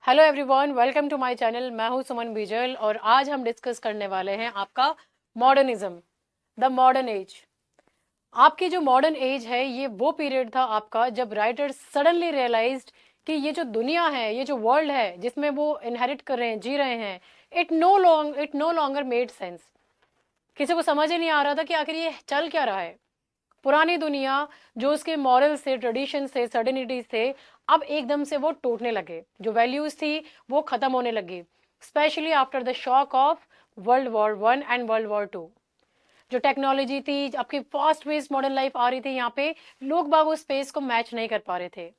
Hello everyone, welcome to my channel. मैं हूं सुमन बीजल और आज हम डिस्कस करने वाले हैं आपका मॉडर्निज्म, द मॉडर्न एज। आपकी जो मॉडर्न एज है ये वो पीरियड था आपका जब राइटर्स सडनली रियलाइज्ड कि ये जो दुनिया है, ये जो वर्ल्ड है जिसमें वो इनहेरिट कर रहे हैं, जी रहे हैं, it no longer made sense. किसी को समझ ही नहीं आ रहा था कि आखिर ये चल क्या रहा है। पुरानी दुनिया जो उसके मॉरल से, ट्रेडिशन से, सर्टेनिटी से अब एकदम से वो टूटने लगे। जो वैल्यूज थी वो खत्म होने लगी, specially after the shock of world war 1 and world war 2। जो टेक्नोलॉजी थी, आपकी फास्ट पेस्ड मॉडर्न लाइफ आ रही थी, यहाँ पे लोग बाग उस स्पेस को मैच नहीं कर पा रहे थे।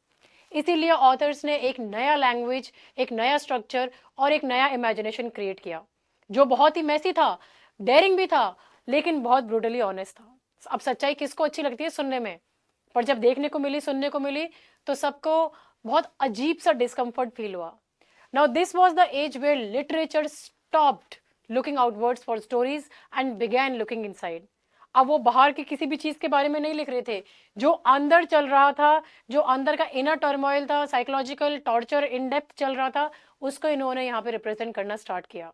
इसीलिए ऑथर्स ने एक नया लैंग्वेज, एक नया स्ट्रक्चर और एक नया इमेजिनेशन क्रिएट किया जो बहुत ही मैसी था, डेयरिंग भी था, लेकिन बहुत ब्रूटली ऑनेस्ट था। अब सच्चाई किसको अच्छी लगती है सुनने में, पर जब देखने को मिली, सुनने को मिली, तो सबको बहुत अजीब सा डिस्कम्फर्ट फील हुआ। Now this was the age where literature stopped looking outwards for stories and began looking inside. अब वो बाहर की किसी भी चीज के बारे में नहीं लिख रहे थे, जो अंदर चल रहा था, जो अंदर का इनर टर्मोइल था, साइकोलॉजिकल टॉर्चर इन डेप्थ चल रहा था, उसको इन्होंने यहाँ पे रिप्रेजेंट करना स्टार्ट किया।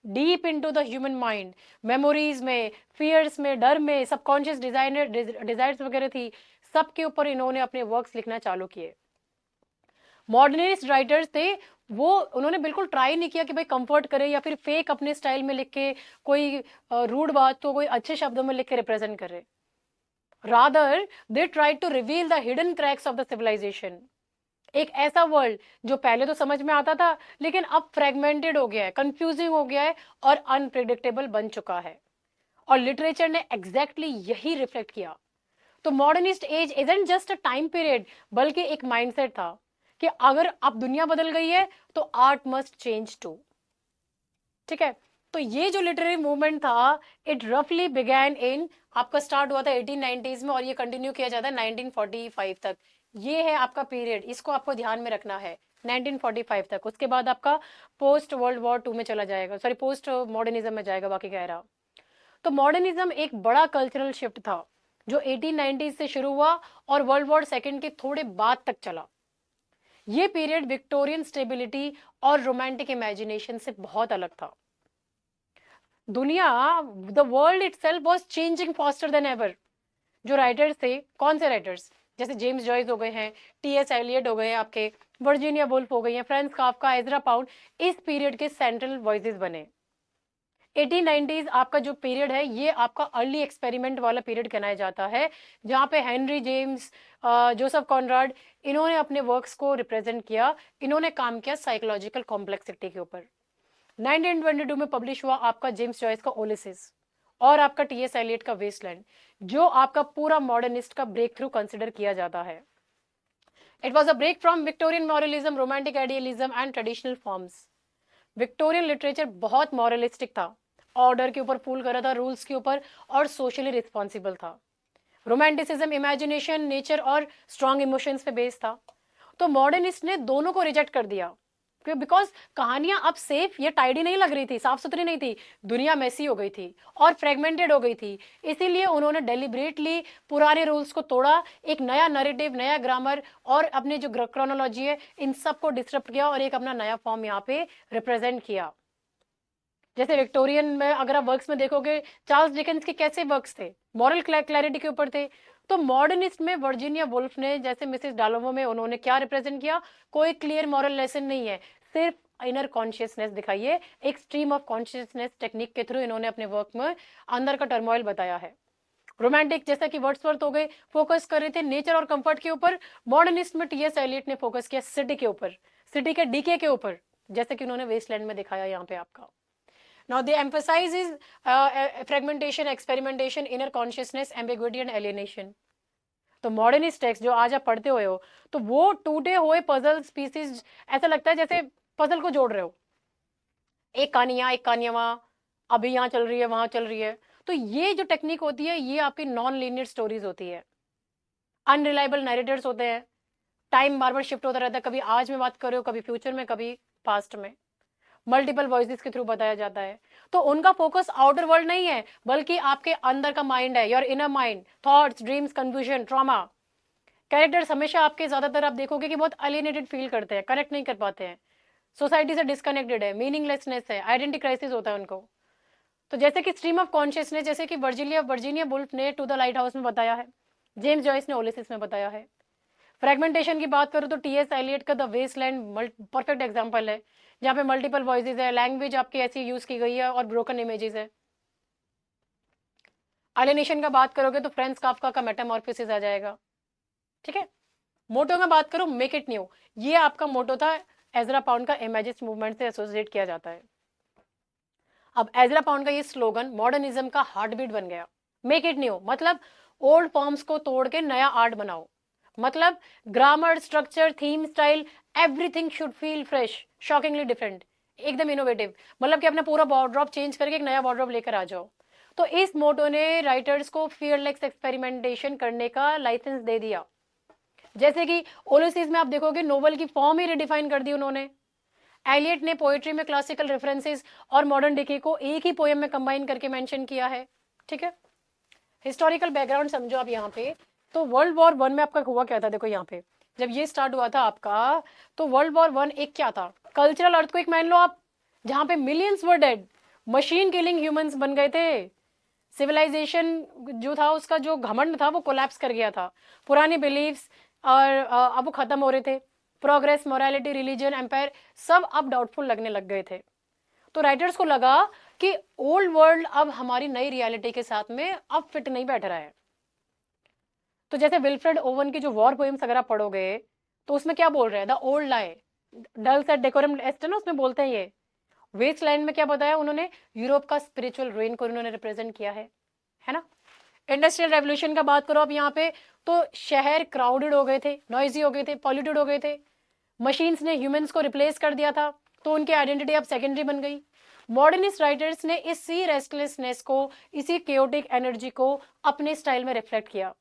Deep into the human mind, memories में, फियर्स में, डर में, सबकॉन्शियस डिजायर्स वगैरह थी, सबके ऊपर इन्होंने अपने वर्क्स लिखना चालू किए। मॉडर्निस्ट राइटर्स थे वो, उन्होंने बिल्कुल ट्राई नहीं किया कि भाई कंफर्ट करे या फिर फेक अपने स्टाइल में लिख के कोई रूड बात को कोई अच्छे शब्दों में लिख के रिप्रेजेंट करे। Rather they try to reveal the hidden cracks of the civilization. एक ऐसा वर्ल्ड जो पहले तो समझ में आता था, लेकिन अब फ्रेगमेंटेड हो गया है, कंफ्यूजिंग हो गया है और अनप्रिडिक्टेबल बन चुका है। और लिटरेचर ने एग्जैक्टली यही रिफ्लेक्ट किया। तो modernist age isn't just a time period, बल्कि एक माइंडसेट था कि अगर अब दुनिया बदल गई है तो आर्ट मस्ट चेंज टू। ठीक है, तो ये जो लिटरेरी मूवमेंट था, इट रफली बिगैन इन, आपका स्टार्ट हुआ था 1890s में और ये कंटिन्यू किया जाता है 1945 तक। ये है आपका पीरियड, इसको आपको ध्यान में रखना है, 1945 तक। उसके बाद आपका पोस्ट वर्ल्ड वॉर 2 में चला जाएगा, सॉरी पोस्ट मॉडर्निज्म में जाएगा, बाकी कह रहा। तो मॉडर्निज्म एक बड़ा कल्चरल शिफ्ट था जो 1890s से शुरू हुआ और वर्ल्ड वॉर 2 के थोड़े बाद तक चला। ये पीरियड विक्टोरियन स्टेबिलिटी और रोमांटिक इमेजिनेशन से बहुत अलग था। दुनिया, the world itself was changing faster than ever. जो राइटर्स थे, कौन से राइटर्स, जैसे जेम्स जॉयस हो गए हैं, टी.एस. एलियट हो गए हैं, आपके वर्जीनिया वुल्फ हो गई हैं, फ्रांस काफ्का, एजरा पाउंड, इस पीरियड के सेंट्रल वॉइसेस बने। 1890s आपका जो पीरियड है ये आपका अर्ली एक्सपेरिमेंट वाला पीरियड कहना जाता है, जहाँ पे हेनरी जेम्स, जोसेफ कॉनराड, इन्होंने अपने वर्क्स को रिप्रेजेंट किया। इन्होंने काम किया साइकोलॉजिकल कॉम्प्लेक्सिटी के ऊपर। 1922 में पब्लिश हुआ आपका जेम्स जॉयस का ओलिसिस और आपका टी.एस. एलियट का वेस्टलैंड, जो आपका पूरा मॉडर्निस्ट का ब्रेक थ्रू कंसिडर किया जाता है। It was a break from Victorian moralism, romantic idealism and traditional forms. Victorian literature बहुत मॉरलिस्टिक था, ऑर्डर के ऊपर फूल कर रहा था, रूल्स के ऊपर, और सोशली रिस्पॉन्सिबल था। रोमांटिसिज्म इमेजिनेशन, नेचर और स्ट्रॉन्ग इमोशंस पे बेस्ड था। तो मॉडर्निस्ट ने दोनों को रिजेक्ट कर दिया, बिकॉज कहानियां अब सेफ या टाइडी नहीं लग रही थी, साफ सुथरी नहीं थी, दुनिया मैसी हो गई थी और फ्रेगमेंटेड हो गई थी। इसीलिए उन्होंने डेलिबरेटली पुराने रूल्स को तोड़ा, एक नया नरेटिव, नया ग्रामर और अपने जो क्रोनोलॉजी है, इन सबको डिस्टर्ब किया और एक अपना नया फॉर्म यहाँ पे रिप्रेजेंट किया। जैसे विक्टोरियन में अगर आप वर्क्स में देखोगे, चार्ल्स डिकेंस के कैसे वर्क्स थे, मॉरल क्लैरिटी के ऊपर थे। तो मॉडर्निस्ट में वर्जीनिया वुल्फ ने, जैसे मिसेस डालोमो में, उन्होंने क्या रिप्रेजेंट किया, कोई क्लियर मॉरल लेसन नहीं है, सिर्फ इनर कॉन्शियसनेस दिखाइए, एक स्ट्रीम ऑफ कॉन्शियसनेस टेक्निक के थ्रू इन्होंने अपने वर्क में अंदर का टर्मोइल बताया है। रोमांटिक जैसा कि वर्ड्सवर्थ हो गए, फोकस कर रहे थे नेचर और कंफर्ट के ऊपर। मॉडर्निस्ट में टी.एस. एलियट ने फोकस किया सिटी के ऊपर, सिटी के डीके के ऊपर, जैसे कि उन्होंने वेस्टलैंड में दिखाया यहाँ पे आपका। Now they emphasize is fragmentation, experimentation, inner consciousness, ambiguity and alienation. तो मॉडर्निस्ट टेक्स्ट जो आज आप पढ़ते हुए हो, तो वो टूटे हुए पजल स्पीसीज, ऐसा लगता है जैसे पजल को जोड़ रहे हो, एक कहानी यहाँ, एक कहानी वहाँ, अभी यहाँ चल रही है, वहां चल रही है। तो ये जो टेक्निक होती है, ये आपकी नॉन लीनियर स्टोरीज होती है, अनरिलायबल नरेटर्स होते हैं, टाइम बार बार शिफ्ट होता रहता है, कभी आज में बात कर रहे हो, कभी फ्यूचर में, कभी पास्ट में, मल्टीपल वॉइसेस के थ्रू बताया जाता है। तो उनका फोकस आउटर वर्ल्ड नहीं है, बल्कि आपके अंदर का माइंड है, your inner mind, thoughts, dreams, confusion, trauma. Characters हमेशा आपके, ज्यादातर आप देखोगे कि बहुत अलियनेटेड फील करते हैं, कनेक्ट नहीं कर पाते हैं। सोसाइटी से डिस्कनेक्टेड है, मीनिंगलेसनेस है, आइडेंटिटी क्राइसिस होता है उनको। तो जैसे कि स्ट्रीम ऑफ कॉन्शियसनेस, जैसे कि वर्जीनिया वर्जीनिया वुल्फ ने टू द लाइट हाउस में बताया है, जेम्स जॉयस ने ओलिसिस में बताया है। फ्रेगमेंटेशन की बात करूँ तो टीएस एलियट का द वेस्टलैंड परफेक्ट एग्जांपल है, जहाँ पे मल्टीपल वॉइसेस है, लैंग्वेज आपकी ऐसी यूज की गई है और ब्रोकन इमेजेस है। एलिनेशन का बात करोगे तो फ्रेंड्स काफ्का का मेटामॉर्फोसिस आ जाएगा। ठीक है, मोटो में बात करूं, मेक इट न्यू, ये आपका मोटो था, एजरा पाउंड का इमेजिस्ट मूवमेंट से एसोसिएट किया जाता है। अब एजरा पाउंड का ये स्लोगन मॉडर्निज्म का हार्ट बीट बन गया। मेक इट न्यू मतलब ओल्ड फॉर्म्स को तोड़ के नया आर्ट बनाओ, मतलब grammar, structure, theme, style, everything should feel fresh, shockingly different, एकदम इनोवेटिव, मतलब कि अपना पूरा वार्डरोब चेंज करके एक नया वार्डरोब लेकर आ जाओ। तो इस मोटो ने राइटर्स को फियरलेस एक्सपेरिमेंटेशन करने का लाइसेंस दे दिया। जैसे कि ओलिसिस में आप देखोगे नोवेल की फॉर्म ही रिडिफाइन कर दी उन्होंने। एलियट ने पोएट्री में क्लासिकल रेफरेंसेस और मॉडर्न डिके को एक ही पोएम में कंबाइन करके मेंशन किया है। ठीक है, हिस्टोरिकल बैकग्राउंड समझो आप यहाँ पे। तो वर्ल्ड वॉर वन में आपका हुआ क्या था, देखो यहाँ पे जब ये स्टार्ट हुआ था आपका, तो वर्ल्ड वॉर वन एक क्या था, कल्चरल अर्थक्वेक मान लो आप, जहाँ पे मिलियंस वर डेड, मशीन किलिंग ह्यूमंस बन गए थे। सिविलाइजेशन जो था उसका जो घमंड था वो कोलैप्स कर गया था, पुरानी बिलीव्स और अब वो खत्म हो रहे थे, प्रोग्रेस, मोरालिटी, रिलीजन, एम्पायर सब अब डाउटफुल लगने लग गए थे। तो राइटर्स को लगा कि ओल्ड वर्ल्ड अब हमारी नई रियलिटी के साथ में अब फिट नहीं बैठ रहा है। तो जैसे विल्फ्रेड ओवन की जो वॉर पोएम्स अगर आप पढ़ोगे तो उसमें क्या बोल रहे हैं, the old lie dulce et decorum est ना, उसमें बोलते हैं ये वेस्टलैंड में क्या बताया उन्होंने, यूरोप का स्पिरिचुअल रुइन को उन्होंने रिप्रेजेंट किया है ना। इंडस्ट्रियल रेवोल्यूशन का बात करो आप यहाँ पे, तो शहर क्राउडेड हो गए थे, नॉइजी हो गए थे, पॉल्यूटेड हो गए थे, मशीन्स ने ह्यूमंस को रिप्लेस कर दिया था, तो उनकी आइडेंटिटी अब सेकेंडरी बन गई। मॉडर्निस्ट राइटर्स ने इसी रेस्टलेसनेस को, इसी केओटिक एनर्जी को अपने स्टाइल में रिफ्लेक्ट किया।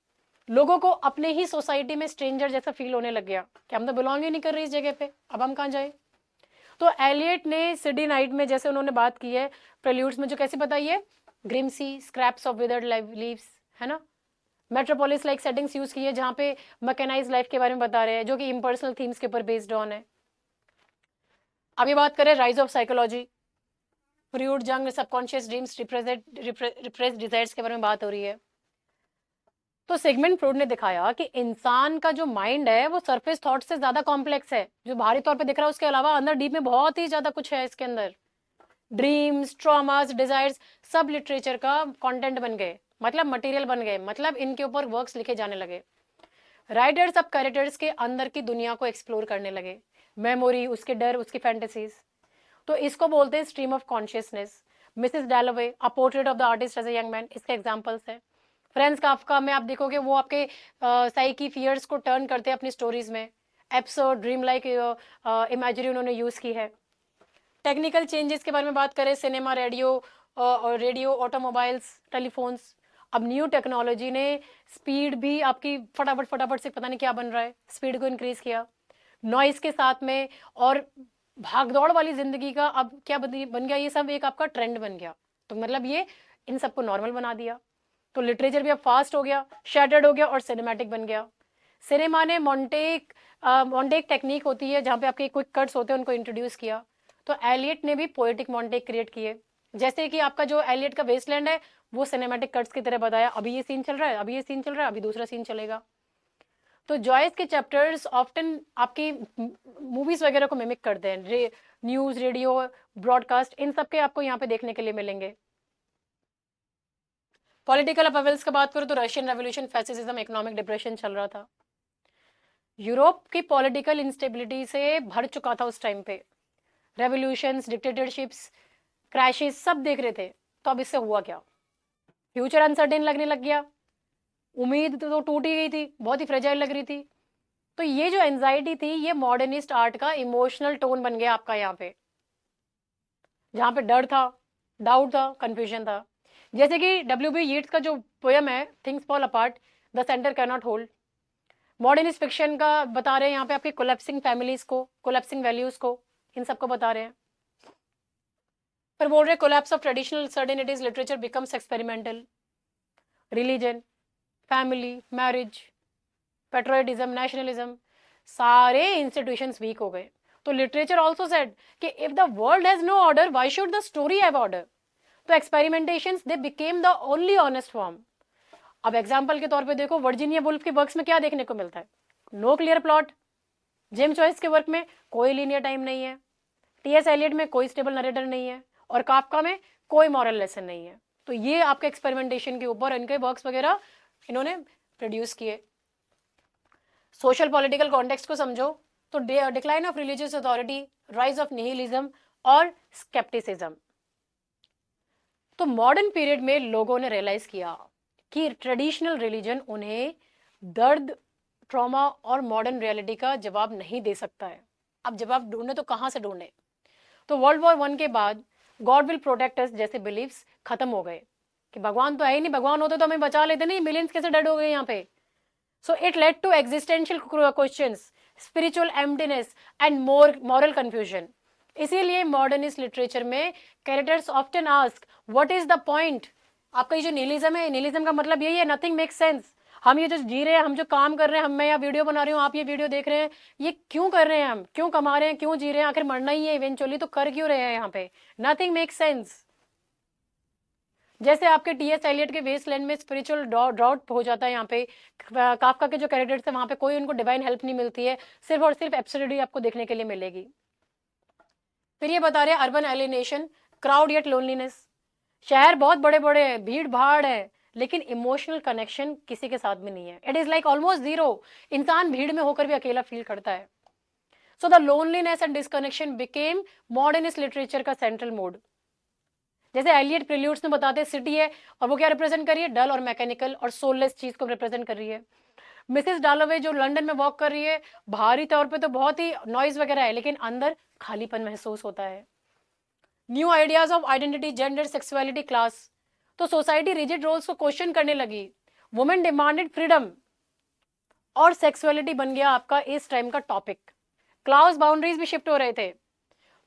लोगों को अपने ही सोसाइटी में स्ट्रेंजर जैसा फील होने लग गया कि हम तो बिलोंग ही नहीं कर रहे इस जगह पे, अब हम कहाँ जाए। तो एलियट ने सिटी नाइट में जैसे उन्होंने बात की है, प्रेल्यूड्स में जो कैसी बताई है, ग्रिमसी, स्क्रैप्स ऑफ विदर्ड लीव्स, है ना, मेट्रोपोलिस लाइक सेटिंग्स यूज की है जहां पे मैकेनाइज लाइफ के बारे में बता रहे हैं, जो कि इम्पर्सनल थीम्स के ऊपर बेस्ड ऑन है। अभी बात करें राइज ऑफ साइकोलॉजी, फ्रूड, जंग, सबकॉन्शियस ड्रीम्स, रिप्रेस डिजायर्स के बारे में बात हो रही है। तो सिगमंड फ्रॉइड ने दिखाया कि इंसान का जो माइंड है वो सरफेस थॉट से ज्यादा कॉम्प्लेक्स है, जो बाहरी तौर पे दिख रहा है उसके अलावा अंदर डीप में बहुत ही ज्यादा कुछ है इसके अंदर। ड्रीम्स, ट्रॉमास, डिजायर्स सब लिटरेचर का कंटेंट बन गए, मतलब मटेरियल बन गए, मतलब इनके ऊपर वर्क्स लिखे जाने लगे। राइटर्स अब कैरेक्टर्स के अंदर की दुनिया को एक्सप्लोर करने लगे, मेमोरी, उसके डर, उसकी फैंटेसीज। तो इसको बोलते हैं stream of consciousness. Mrs Dalloway, a portrait of the artist as a young man, इसके एग्जांपल्स हैं। फ्रेंड्स काफ्का में आप देखोगे वो आपके साइकी फियर्स को टर्न करते हैं अपनी स्टोरीज में। एब्सर्ड, ड्रीम लाइक इमेजरी उन्होंने यूज की है। टेक्निकल चेंजेस के बारे में बात करें, सिनेमा, रेडियो, ऑटोमोबाइल्स, टेलीफोन्स। अब न्यू टेक्नोलॉजी ने स्पीड भी आपकी फटाफट फटाफट से पता नहीं क्या बन रहा है, स्पीड को इंक्रीज किया नॉइस के साथ में, और भागदौड़ वाली जिंदगी का अब क्या बन गया, ये सब एक आपका ट्रेंड बन गया। तो मतलब ये इन सबको नॉर्मल बना दिया। तो लिटरेचर भी अब फास्ट हो गया, शैटर्ड हो गया और सिनेमैटिक बन गया। सिनेमा ने मॉन्टेक टेक्निक होती है जहाँ पे आपके क्विक कट्स होते हैं उनको इंट्रोड्यूस किया। तो एलियट ने भी पोएटिक मॉन्टेक क्रिएट किए, जैसे कि आपका जो एलियट का वेस्टलैंड है वो सिनेमैटिक कट्स की तरह बताया, अभी ये सीन चल रहा है, अभी ये सीन चल रहा है, अभी दूसरा सीन चलेगा। तो जॉयस के चैप्टर्स ऑफ्टन आपकी मूवीज वगैरह को मिमिक करते हैं, न्यूज, रेडियो, ब्रॉडकास्ट, इन सब के आपको यहाँ पे देखने के लिए मिलेंगे। पॉलिटिकल अपहेवल्स का बात करूँ तो Russian revolution, fascism, economic depression चल रहा था। यूरोप की पॉलिटिकल इंस्टेबिलिटी से भर चुका था उस टाइम पे, रेवोल्यूशंस, डिक्टेटरशिप्स, क्रैशेस सब देख रहे थे। तो अब इससे हुआ क्या, फ्यूचर अनसर्टेन लगने लग गया, उम्मीद तो टूट ही गई थी, बहुत ही फ्रेजाइल लग रही थी। तो ये जो एंजाइटी थी ये मॉडर्निस्ट आर्ट का इमोशनल टोन बन गया आपका यहाँ पे, जहाँ पे डर था, डाउट था, कंफ्यूजन था। जैसे कि W.B. यीट्स का जो पोयम है things fall apart, the centre can not hold, modernist fiction का बता रहे हैं यहाँ पे आपके कोलैप्सिंग फैमिलीज को, कोलैप्सिंग वैल्यूज को, इन सबको बता रहे हैं। फिर बोल रहे collapse of traditional certainties, literature becomes experimental, religion, family, marriage, patriotism, nationalism, सारे इंस्टीट्यूशंस वीक हो गए। तो लिटरेचर ऑल्सो सेड कि if the world has no order why should the story have order. तो experimentations they became the only honest form. अब example के तौर पे देखो, वर्जीनिया वुल्फ के वर्क्स में क्या देखने को मिलता है? No clear plot. James Joyce के वर्क में कोई लीनियर टाइम नहीं है, टीएस एलियट में कोई स्टेबल नरेटर नहीं है, और काफका में कोई मॉरल लेसन नहीं है। तो ये आपके एक्सपेरिमेंटेशन के ऊपर इनके वर्क्स वगैरह इन्होंने प्रोड्यूस किए। सोशल पॉलिटिकल कॉन्टेक्स्ट को समझो तो decline of religious authority, rise of nihilism और स्केप्टिसिज्म। तो मॉडर्न पीरियड में लोगों ने रियलाइज किया कि ट्रेडिशनल रिलीजन उन्हें दर्द, ट्रॉमा और मॉडर्न रियलिटी का जवाब नहीं दे सकता है। अब जवाब ढूंढे तो कहां से ढूंढे? तो वर्ल्ड वॉर 1 के बाद गॉड विल प्रोटेक्ट अस जैसे बिलीव्स खत्म हो गए कि भगवान तो है ही नहीं, भगवान होते तो हमें बचा लेते नहीं, मिलियंस कैसे डेड हो गए यहाँ पे। So it led to existential questions, spiritual emptiness and moral confusion. इसीलिए मॉडर्निस्ट लिटरेचर में characters often ask what is the point. आपका ये जो निहिलिज्म है, निहिलिज्म का मतलब यही है नथिंग मेक्स सेंस। हम ये जो जी रहे हैं, हम जो काम कर रहे हैं, मैं यहाँ वीडियो बना रही हूँ, आप ये वीडियो देख रहे हैं, ये क्यों कर रहे हैं? हम क्यों कमा रहे हैं, क्यों जी रहे हैं? आखिर मरना ही है इवेंचुअली, तो कर क्यों रहे हैं यहाँ पे? Nothing makes sense. जैसे आपके टीएस एलियट के वेस्टलैंड में स्पिरिचुअल ड्राउट हो जाता है, यहाँ पे काफका के जो कैरेक्टर्स है वहां पे कोई उनको डिवाइन हेल्प नहीं मिलती है, सिर्फ और सिर्फ एब्सोल्यूटली आपको देखने के लिए मिलेगी। फिर ये बता रहे हैं urban alienation, crowd yet loneliness. शहर बहुत बड़े बड़े हैं, भीड़ भाड़ है, लेकिन इमोशनल कनेक्शन किसी के साथ में नहीं है। It is like almost zero. इंसान भीड़ में होकर भी अकेला फील करता है। So the loneliness and disconnection became modernist literature का सेंट्रल मोड। जैसे एलियट प्रिल्यूड्स में बताते हैं सिटी है और वो क्या रिप्रेजेंट कर रही है? डल और मैकेनिकल और सोललेस चीज को रिप्रेजेंट कर रही है। मिसेस डालोवे जो लंदन में वॉक कर रही है, बाहरी तौर पे तो बहुत ही नॉइज वगैरह है, लेकिन अंदर खालीपन महसूस होता है। New ideas of identity, gender, sexuality, class. तो सोसाइटी रिजिड रोल्स को क्वेश्चन करने लगी। वुमेन डिमांडेड फ्रीडम और सेक्सुअलिटी बन गया आपका इस टाइम का टॉपिक। क्लास बाउंड्रीज भी शिफ्ट हो रहे थे।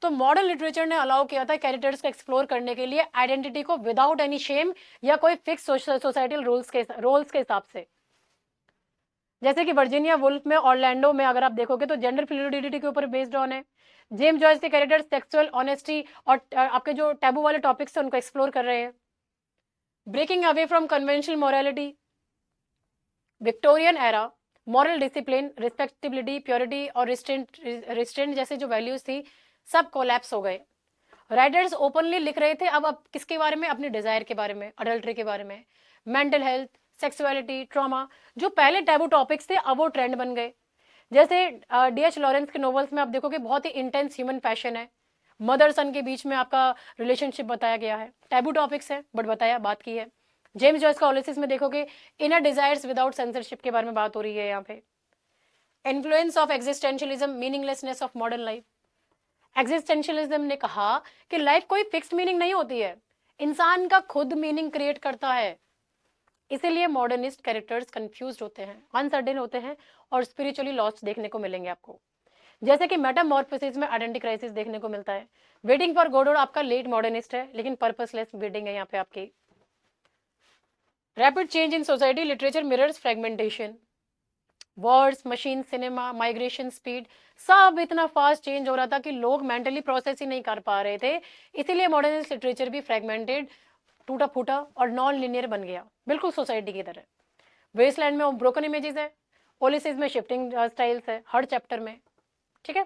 तो मॉडर्न लिटरेचर ने अलाउ किया था कैरेक्टर्स को एक्सप्लोर करने के लिए आइडेंटिटी को विदाउट एनी शेम या कोई फिक्स सोसाइटल रोल्स के हिसाब से। जैसे कि वर्जीनिया वुल्फ में, ऑरलैंडो में अगर आप देखोगे तो जेंडर फ्लूइडिटी के ऊपर बेस्ड ऑन है। जेम्स जॉयस के कैरेक्टर सेक्सुअल ऑनेस्टी और आपके जो टैबू वाले टॉपिक्स थे उनको एक्सप्लोर कर रहे हैं। Breaking away from conventional morality, Victorian era, moral discipline, respectability, purity और रिस्ट्रेंट जैसे जो वैल्यूज थी सब कोलैप्स हो गए। राइटर्स ओपनली लिख रहे थे अब किसके बारे में? अपनी डिजायर के बारे में, अडल्ट्री के बारे में, मेंटल हेल्थ, सेक्सुअलिटी, ट्रॉमा। जो पहले टैबू टॉपिक्स थे अब वो ट्रेंड बन गए। जैसे डीएच लॉरेंस के नॉवेल्स में आप देखोगे बहुत ही इंटेंस ह्यूमन पैशन है, मदर सन के बीच में आपका रिलेशनशिप बताया गया है। टैबू टॉपिक्स है बट बताया, बात की है। जेम्स जॉयस का ओलिसिस में देखोगे इनर डिजायर्स विदाउट सेंसरशिप के बारे में बात हो रही है यहाँ पे। Influence of existentialism, meaninglessness of modern life. Existentialism ने कहा कि लाइफ कोई फिक्स्ड मीनिंग नहीं होती है, इंसान का खुद मीनिंग क्रिएट करता है। इसीलिए मॉडर्निस्ट कैरेक्टर्स कंफ्यूज्ड होते हैं, अनसर्टेन होते हैं और स्पिरिचुअली लॉस्ट देखने को मिलेंगे आपको। जैसे कि मेटामॉर्फोसिस में आइडेंटिटी क्राइसिस देखने को मिलता है। वेटिंग फॉर गोडोड आपका लेट मॉडर्निस्ट है, लेकिन पर्पसलेस वेटिंग है यहाँ पे आपकी। Rapid change in society, literature mirrors fragmentation. Words, machine, cinema, migration, speed, सब इतना फास्ट चेंज हो रहा था कि लोग मेंटली प्रोसेस ही नहीं कर पा रहे थे। इसीलिए मॉडर्निस्ट लिटरेचर भी फ्रेगमेंटेड, टूटा फूटा और नॉन लिनियर बन गया, बिल्कुल सोसाइटी की तरह। वेस्टलैंड में ब्रोकन इमेजेस है, ओलिसिस में शिफ्टिंग स्टाइल्स है हर चैप्टर में। ठीक है,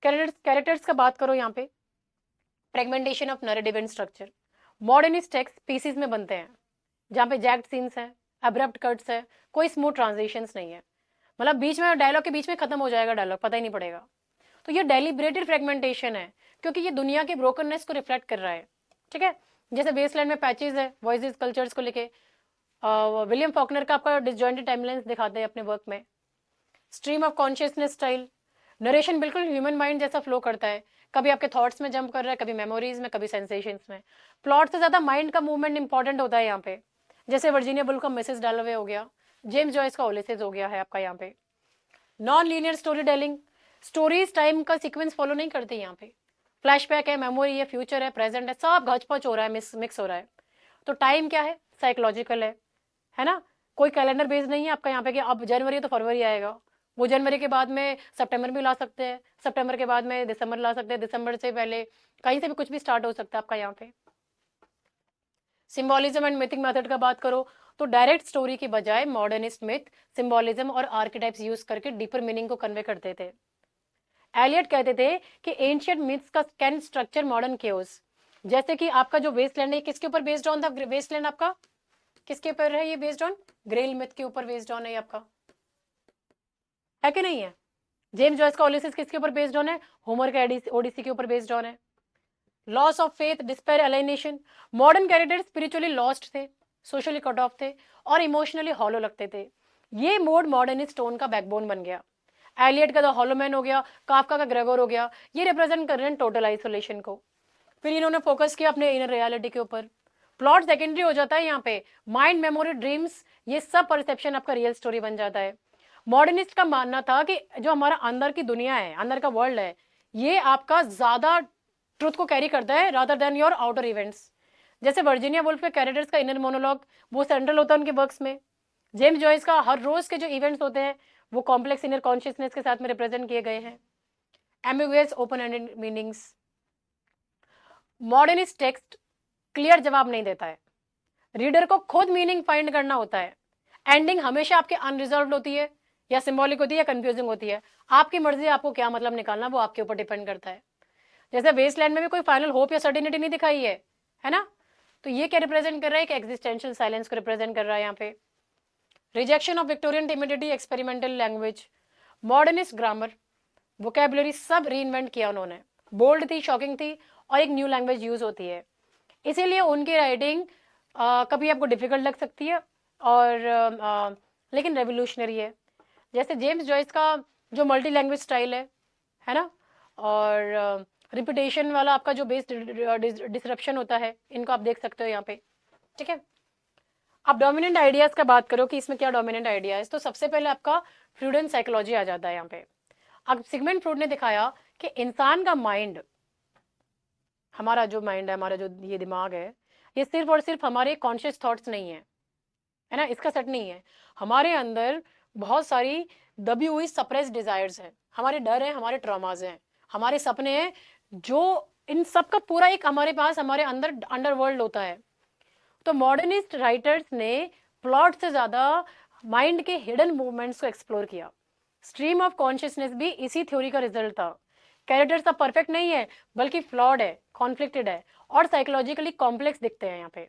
कैरेक्टर्स का बात करो यहाँ पे, fragmentation of narrative and structure. Modernist text pieces में बनते हैं जहाँ पे जैक्ट सीन्स है, अब्रप्ट कट्स है, कोई स्मूथ ट्रांजिशंस नहीं है। मतलब बीच में डायलॉग के बीच में खत्म हो जाएगा डायलॉग, पता ही नहीं पड़ेगा। तो ये डेलिब्रेटेड फ्रेगमेंटेशन है क्योंकि ये दुनिया की ब्रोकननेस को रिफ्लेक्ट कर रहा है। ठीक है, जैसे वेस्टलैंड में पैचेस है वॉइसेस कल्चर्स को लेके। विलियम फॉकनर का आपका डिसजॉइंटेड टाइमलाइंस दिखाते हैं अपने वर्क में। Stream of consciousness style, narration बिल्कुल ह्यूमन माइंड जैसा फ्लो करता है, कभी आपके थॉट्स में जंप कर रहा है, कभी मेमोरीज में, कभी सेंसेशंस में। प्लॉट से ज्यादा माइंड का मूवमेंट इंपॉर्टेंट होता है यहाँ पे। जैसे वर्जीनिया वुल्फ का मिसेस डालोवे हो गया, जेम्स जॉयस का ओलिसिस हो गया है आपका यहाँ पे। Non linear story telling, stories time का सीक्वेंस फॉलो नहीं करती यहाँ पे। फ्लैशबैक है, मेमोरी है, फ्यूचर है, प्रेजेंट है, सब घचपच हो रहा है, मिक्स हो रहा है। तो टाइम क्या है? साइकोलॉजिकल है ना। कोई कैलेंडर बेस्ड नहीं है आपका यहाँ पे कि अब जनवरी है तो फरवरी आएगा, वो जनवरी के बाद में सितंबर भी ला सकते हैं, सितंबर के बाद में दिसंबर ला सकते हैं, दिसंबर से पहले कहीं से भी कुछ भी स्टार्ट हो सकता है आपका यहाँ पे। सिंबोलिज्म एंड मिथिक मेथड का बात करो तो डायरेक्ट स्टोरी की बजाय मॉडर्निस्ट मिथ, सिंबोलिज्म और आर्किटाइप्स यूज करके डीपर मीनिंग को कन्वे करते थे। एलियट कहते थे कि एंशियंट मिथ्स का कैन स्ट्रक्चर मॉडर्न केओस। जैसे कि आपका जो वेस्टलैंड है किसके ऊपर बेस्ड ऑन था, वेस्टलैंड आपका किसके ऊपर है, ये बेस्ड ऑन ग्रेल मिथ के ऊपर बेस्ड ऑन है आपका, है कि नहीं है। जेम्स जॉयस का ओलिसिस किसके ऊपर बेस्ड ऑन है, होमर का ओडिसी के ऊपर बेस्ड ऑन है। Loss of faith, despair, alienation. Modern character spiritually lost थे, सोशली कट ऑफ थे और इमोशनली हॉलो लगते थे। ये मोड मॉडर्निस्ट टोन का बैकबोन बन गया। एलियट का द हॉलो मैन हो गया, काफका का ग्रेगोर हो गया, ये रिप्रेजेंट कर रहे हैं टोटल आइसोलेशन को। फिर इन्होंने फोकस किया अपने इनर रियलिटी के ऊपर। प्लॉट सेकेंडरी हो जाता है यहाँ पे, माइंड, मेमोरी, ड्रीम्स, ये सब परसेप्शन आपका रियल स्टोरी बन जाता है। मॉडर्निस्ट का मानना था कि जो हमारा अंदर की दुनिया है, अंदर का वर्ल्ड है, ये आपका ज्यादा ट्रुथ को कैरी करता है rather than your outer events. जैसे वर्जीनिया वुल्फ के कैरेक्टर्स का इनर मोनोलॉग वो सेंट्रल होता है उनके वर्क्स में। जेम्स जॉयस का हर रोज के जो इवेंट्स होते हैं वो कॉम्प्लेक्स इनर कॉन्शियसनेस के साथ में रिप्रेजेंट किए गए हैं। Ambiguous open ended meanings. Modernist text clear जवाब नहीं देता है, रीडर को खुद मीनिंग फाइंड करना होता है। एंडिंग हमेशा आपके अनरिजर्व्ड होती है या सिंबॉलिक होती है या कंफ्यूजिंग होती है। आपकी मर्जी है आपको क्या मतलब निकालना, वो आपके ऊपर डिपेंड करता है। जैसे वेस्टलैंड में भी कोई फाइनल होप या सर्टिनिटी नहीं दिखाई है ना। तो ये क्या रिप्रेजेंट कर रहा है, एक एग्जिस्टेंशियल साइलेंस को रिप्रेजेंट कर रहा है यहाँ पे। Rejection of Victorian timidity, experimental language, modernist grammar, vocabulary सब रीइन्वेंट किया उन्होंने। बोल्ड थी, शॉकिंग थी और एक न्यू लैंग्वेज यूज होती है, इसीलिए उनकी राइटिंग कभी आपको डिफिकल्ट लग सकती है और लेकिन रेवोल्यूशनरी है। जैसे जेम्स जॉयस का जो मल्टी लैंग्वेज स्टाइल है ना, और रिपीटेशन वाला आपका जो बेस डिसरप्शन होता है, इनको आप देख सकते हो यहाँ पे, ठीक है। अब डोमिनेंट आइडियाज का बात करो कि इसमें क्या डोमिनेंट आइडियाज, तो सबसे पहले आपका फ्रूड साइकोलॉजी आ जाता है यहाँ पे। अब सिगमंड फ्रूड ने दिखाया कि इंसान का माइंड, हमारा जो माइंड है, हमारा जो ये दिमाग है, ये सिर्फ और सिर्फ हमारे कॉन्शियस थॉट्स नहीं है ना, इसका सेट नहीं है। हमारे अंदर बहुत सारी दबी हुई सप्रेस डिजायर्स हैं, हमारे डर हैं, हमारे ट्रॉमाज हैं, हमारे सपने हैं, जो इन सब का पूरा एक हमारे पास हमारे अंदर अंडरवर्ल्ड होता है। तो मॉडर्निस्ट राइटर्स ने प्लॉट से ज्यादा माइंड के हिडन मूवमेंट्स को एक्सप्लोर किया। स्ट्रीम ऑफ कॉन्शियसनेस भी इसी थ्योरी का रिजल्ट था। कैरेक्टर्स अब परफेक्ट नहीं है बल्कि फ्लॉड है, कॉन्फ्लिक्टेड है और साइकोलॉजिकली कॉम्प्लेक्स दिखते हैं यहाँ पे।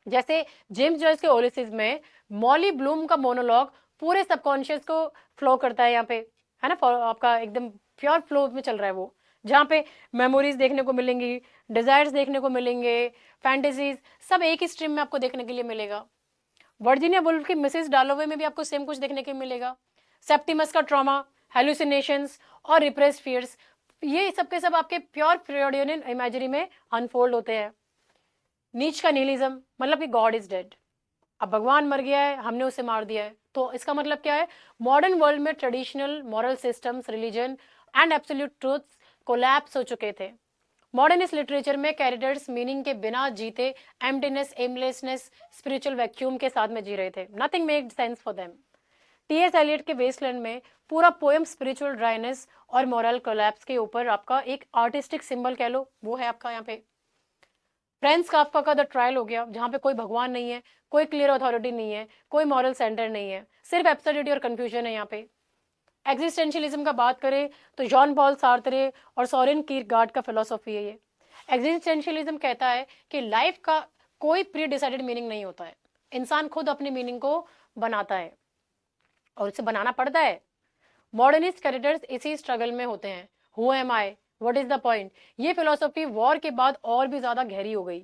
जैसे जेम्स जॉयस के ओलिसिस में मॉली ब्लूम का मोनोलॉग पूरे सबकॉन्शियस को फ्लो करता है यहाँ पे, है ना, आपका एकदम प्योर फ्लो में चल रहा है वो, जहाँ पे मेमोरीज देखने को मिलेंगी, डिजायर्स देखने को मिलेंगे, फैंटेसीज, सब एक ही स्ट्रीम में आपको देखने के लिए मिलेगा। वर्जीनिया वुल्फ की मिसेस डालोवे में भी आपको सेम कुछ देखने के मिलेगा। सेप्टिमस का ट्रॉमा, हेलुसिनेशंस और रिप्रेस फियर्स, ये सब के सब आपके प्योर फ्रॉयडियन इमेजरी में अनफोल्ड होते हैं। नीच का निहिलिज्म, मतलब कि गॉड इज डेड, अब भगवान मर गया है, हमने उसे मार दिया है, तो इसका मतलब क्या है, मॉडर्न वर्ल्ड में traditional moral systems, religion and absolute truths collapse हो चुके थे। मॉडर्निस्ट लिटरेचर में कैरेक्टर्स मीनिंग के बिना जीते एम्प्टीनेस, एमलेसनेस, स्पिरिचुअल वैक्यूम के साथ में जी रहे थे। Nothing made sense for them. T S Eliot के वेस्टलैंड में पूरा पोएम स्पिरिचुअल ड्राइनेस और मॉरल कोलैप्स के ऊपर आपका एक आर्टिस्टिक सिंबल कह लो, वो है आपका यहाँ पे। फ्रांज काफ्का का द ट्रायल हो गया, जहाँ पे कोई भगवान नहीं है, कोई क्लियर अथॉरिटी नहीं है, कोई मॉरल सेंटर नहीं है, सिर्फ एब्सर्डिटी और कंफ्यूजन है यहाँ पे। एग्जिस्टेंशियलिज्म का बात करें तो जॉन पॉल सार्त्रे और सोरेन कीरगार्ड का फिलोसॉफी है ये। एग्जिस्टेंशियलिज्म कहता है कि लाइफ का कोई प्री डिसाइडेड मीनिंग नहीं होता है, इंसान खुद अपनी मीनिंग को बनाता है और उसे बनाना पड़ता है। मॉडर्निस्ट कैरेक्टर्स इसी स्ट्रगल में होते हैं। Who am I, what is the point, ये फिलोसॉफी वॉर के बाद और भी ज्यादा गहरी हो गई।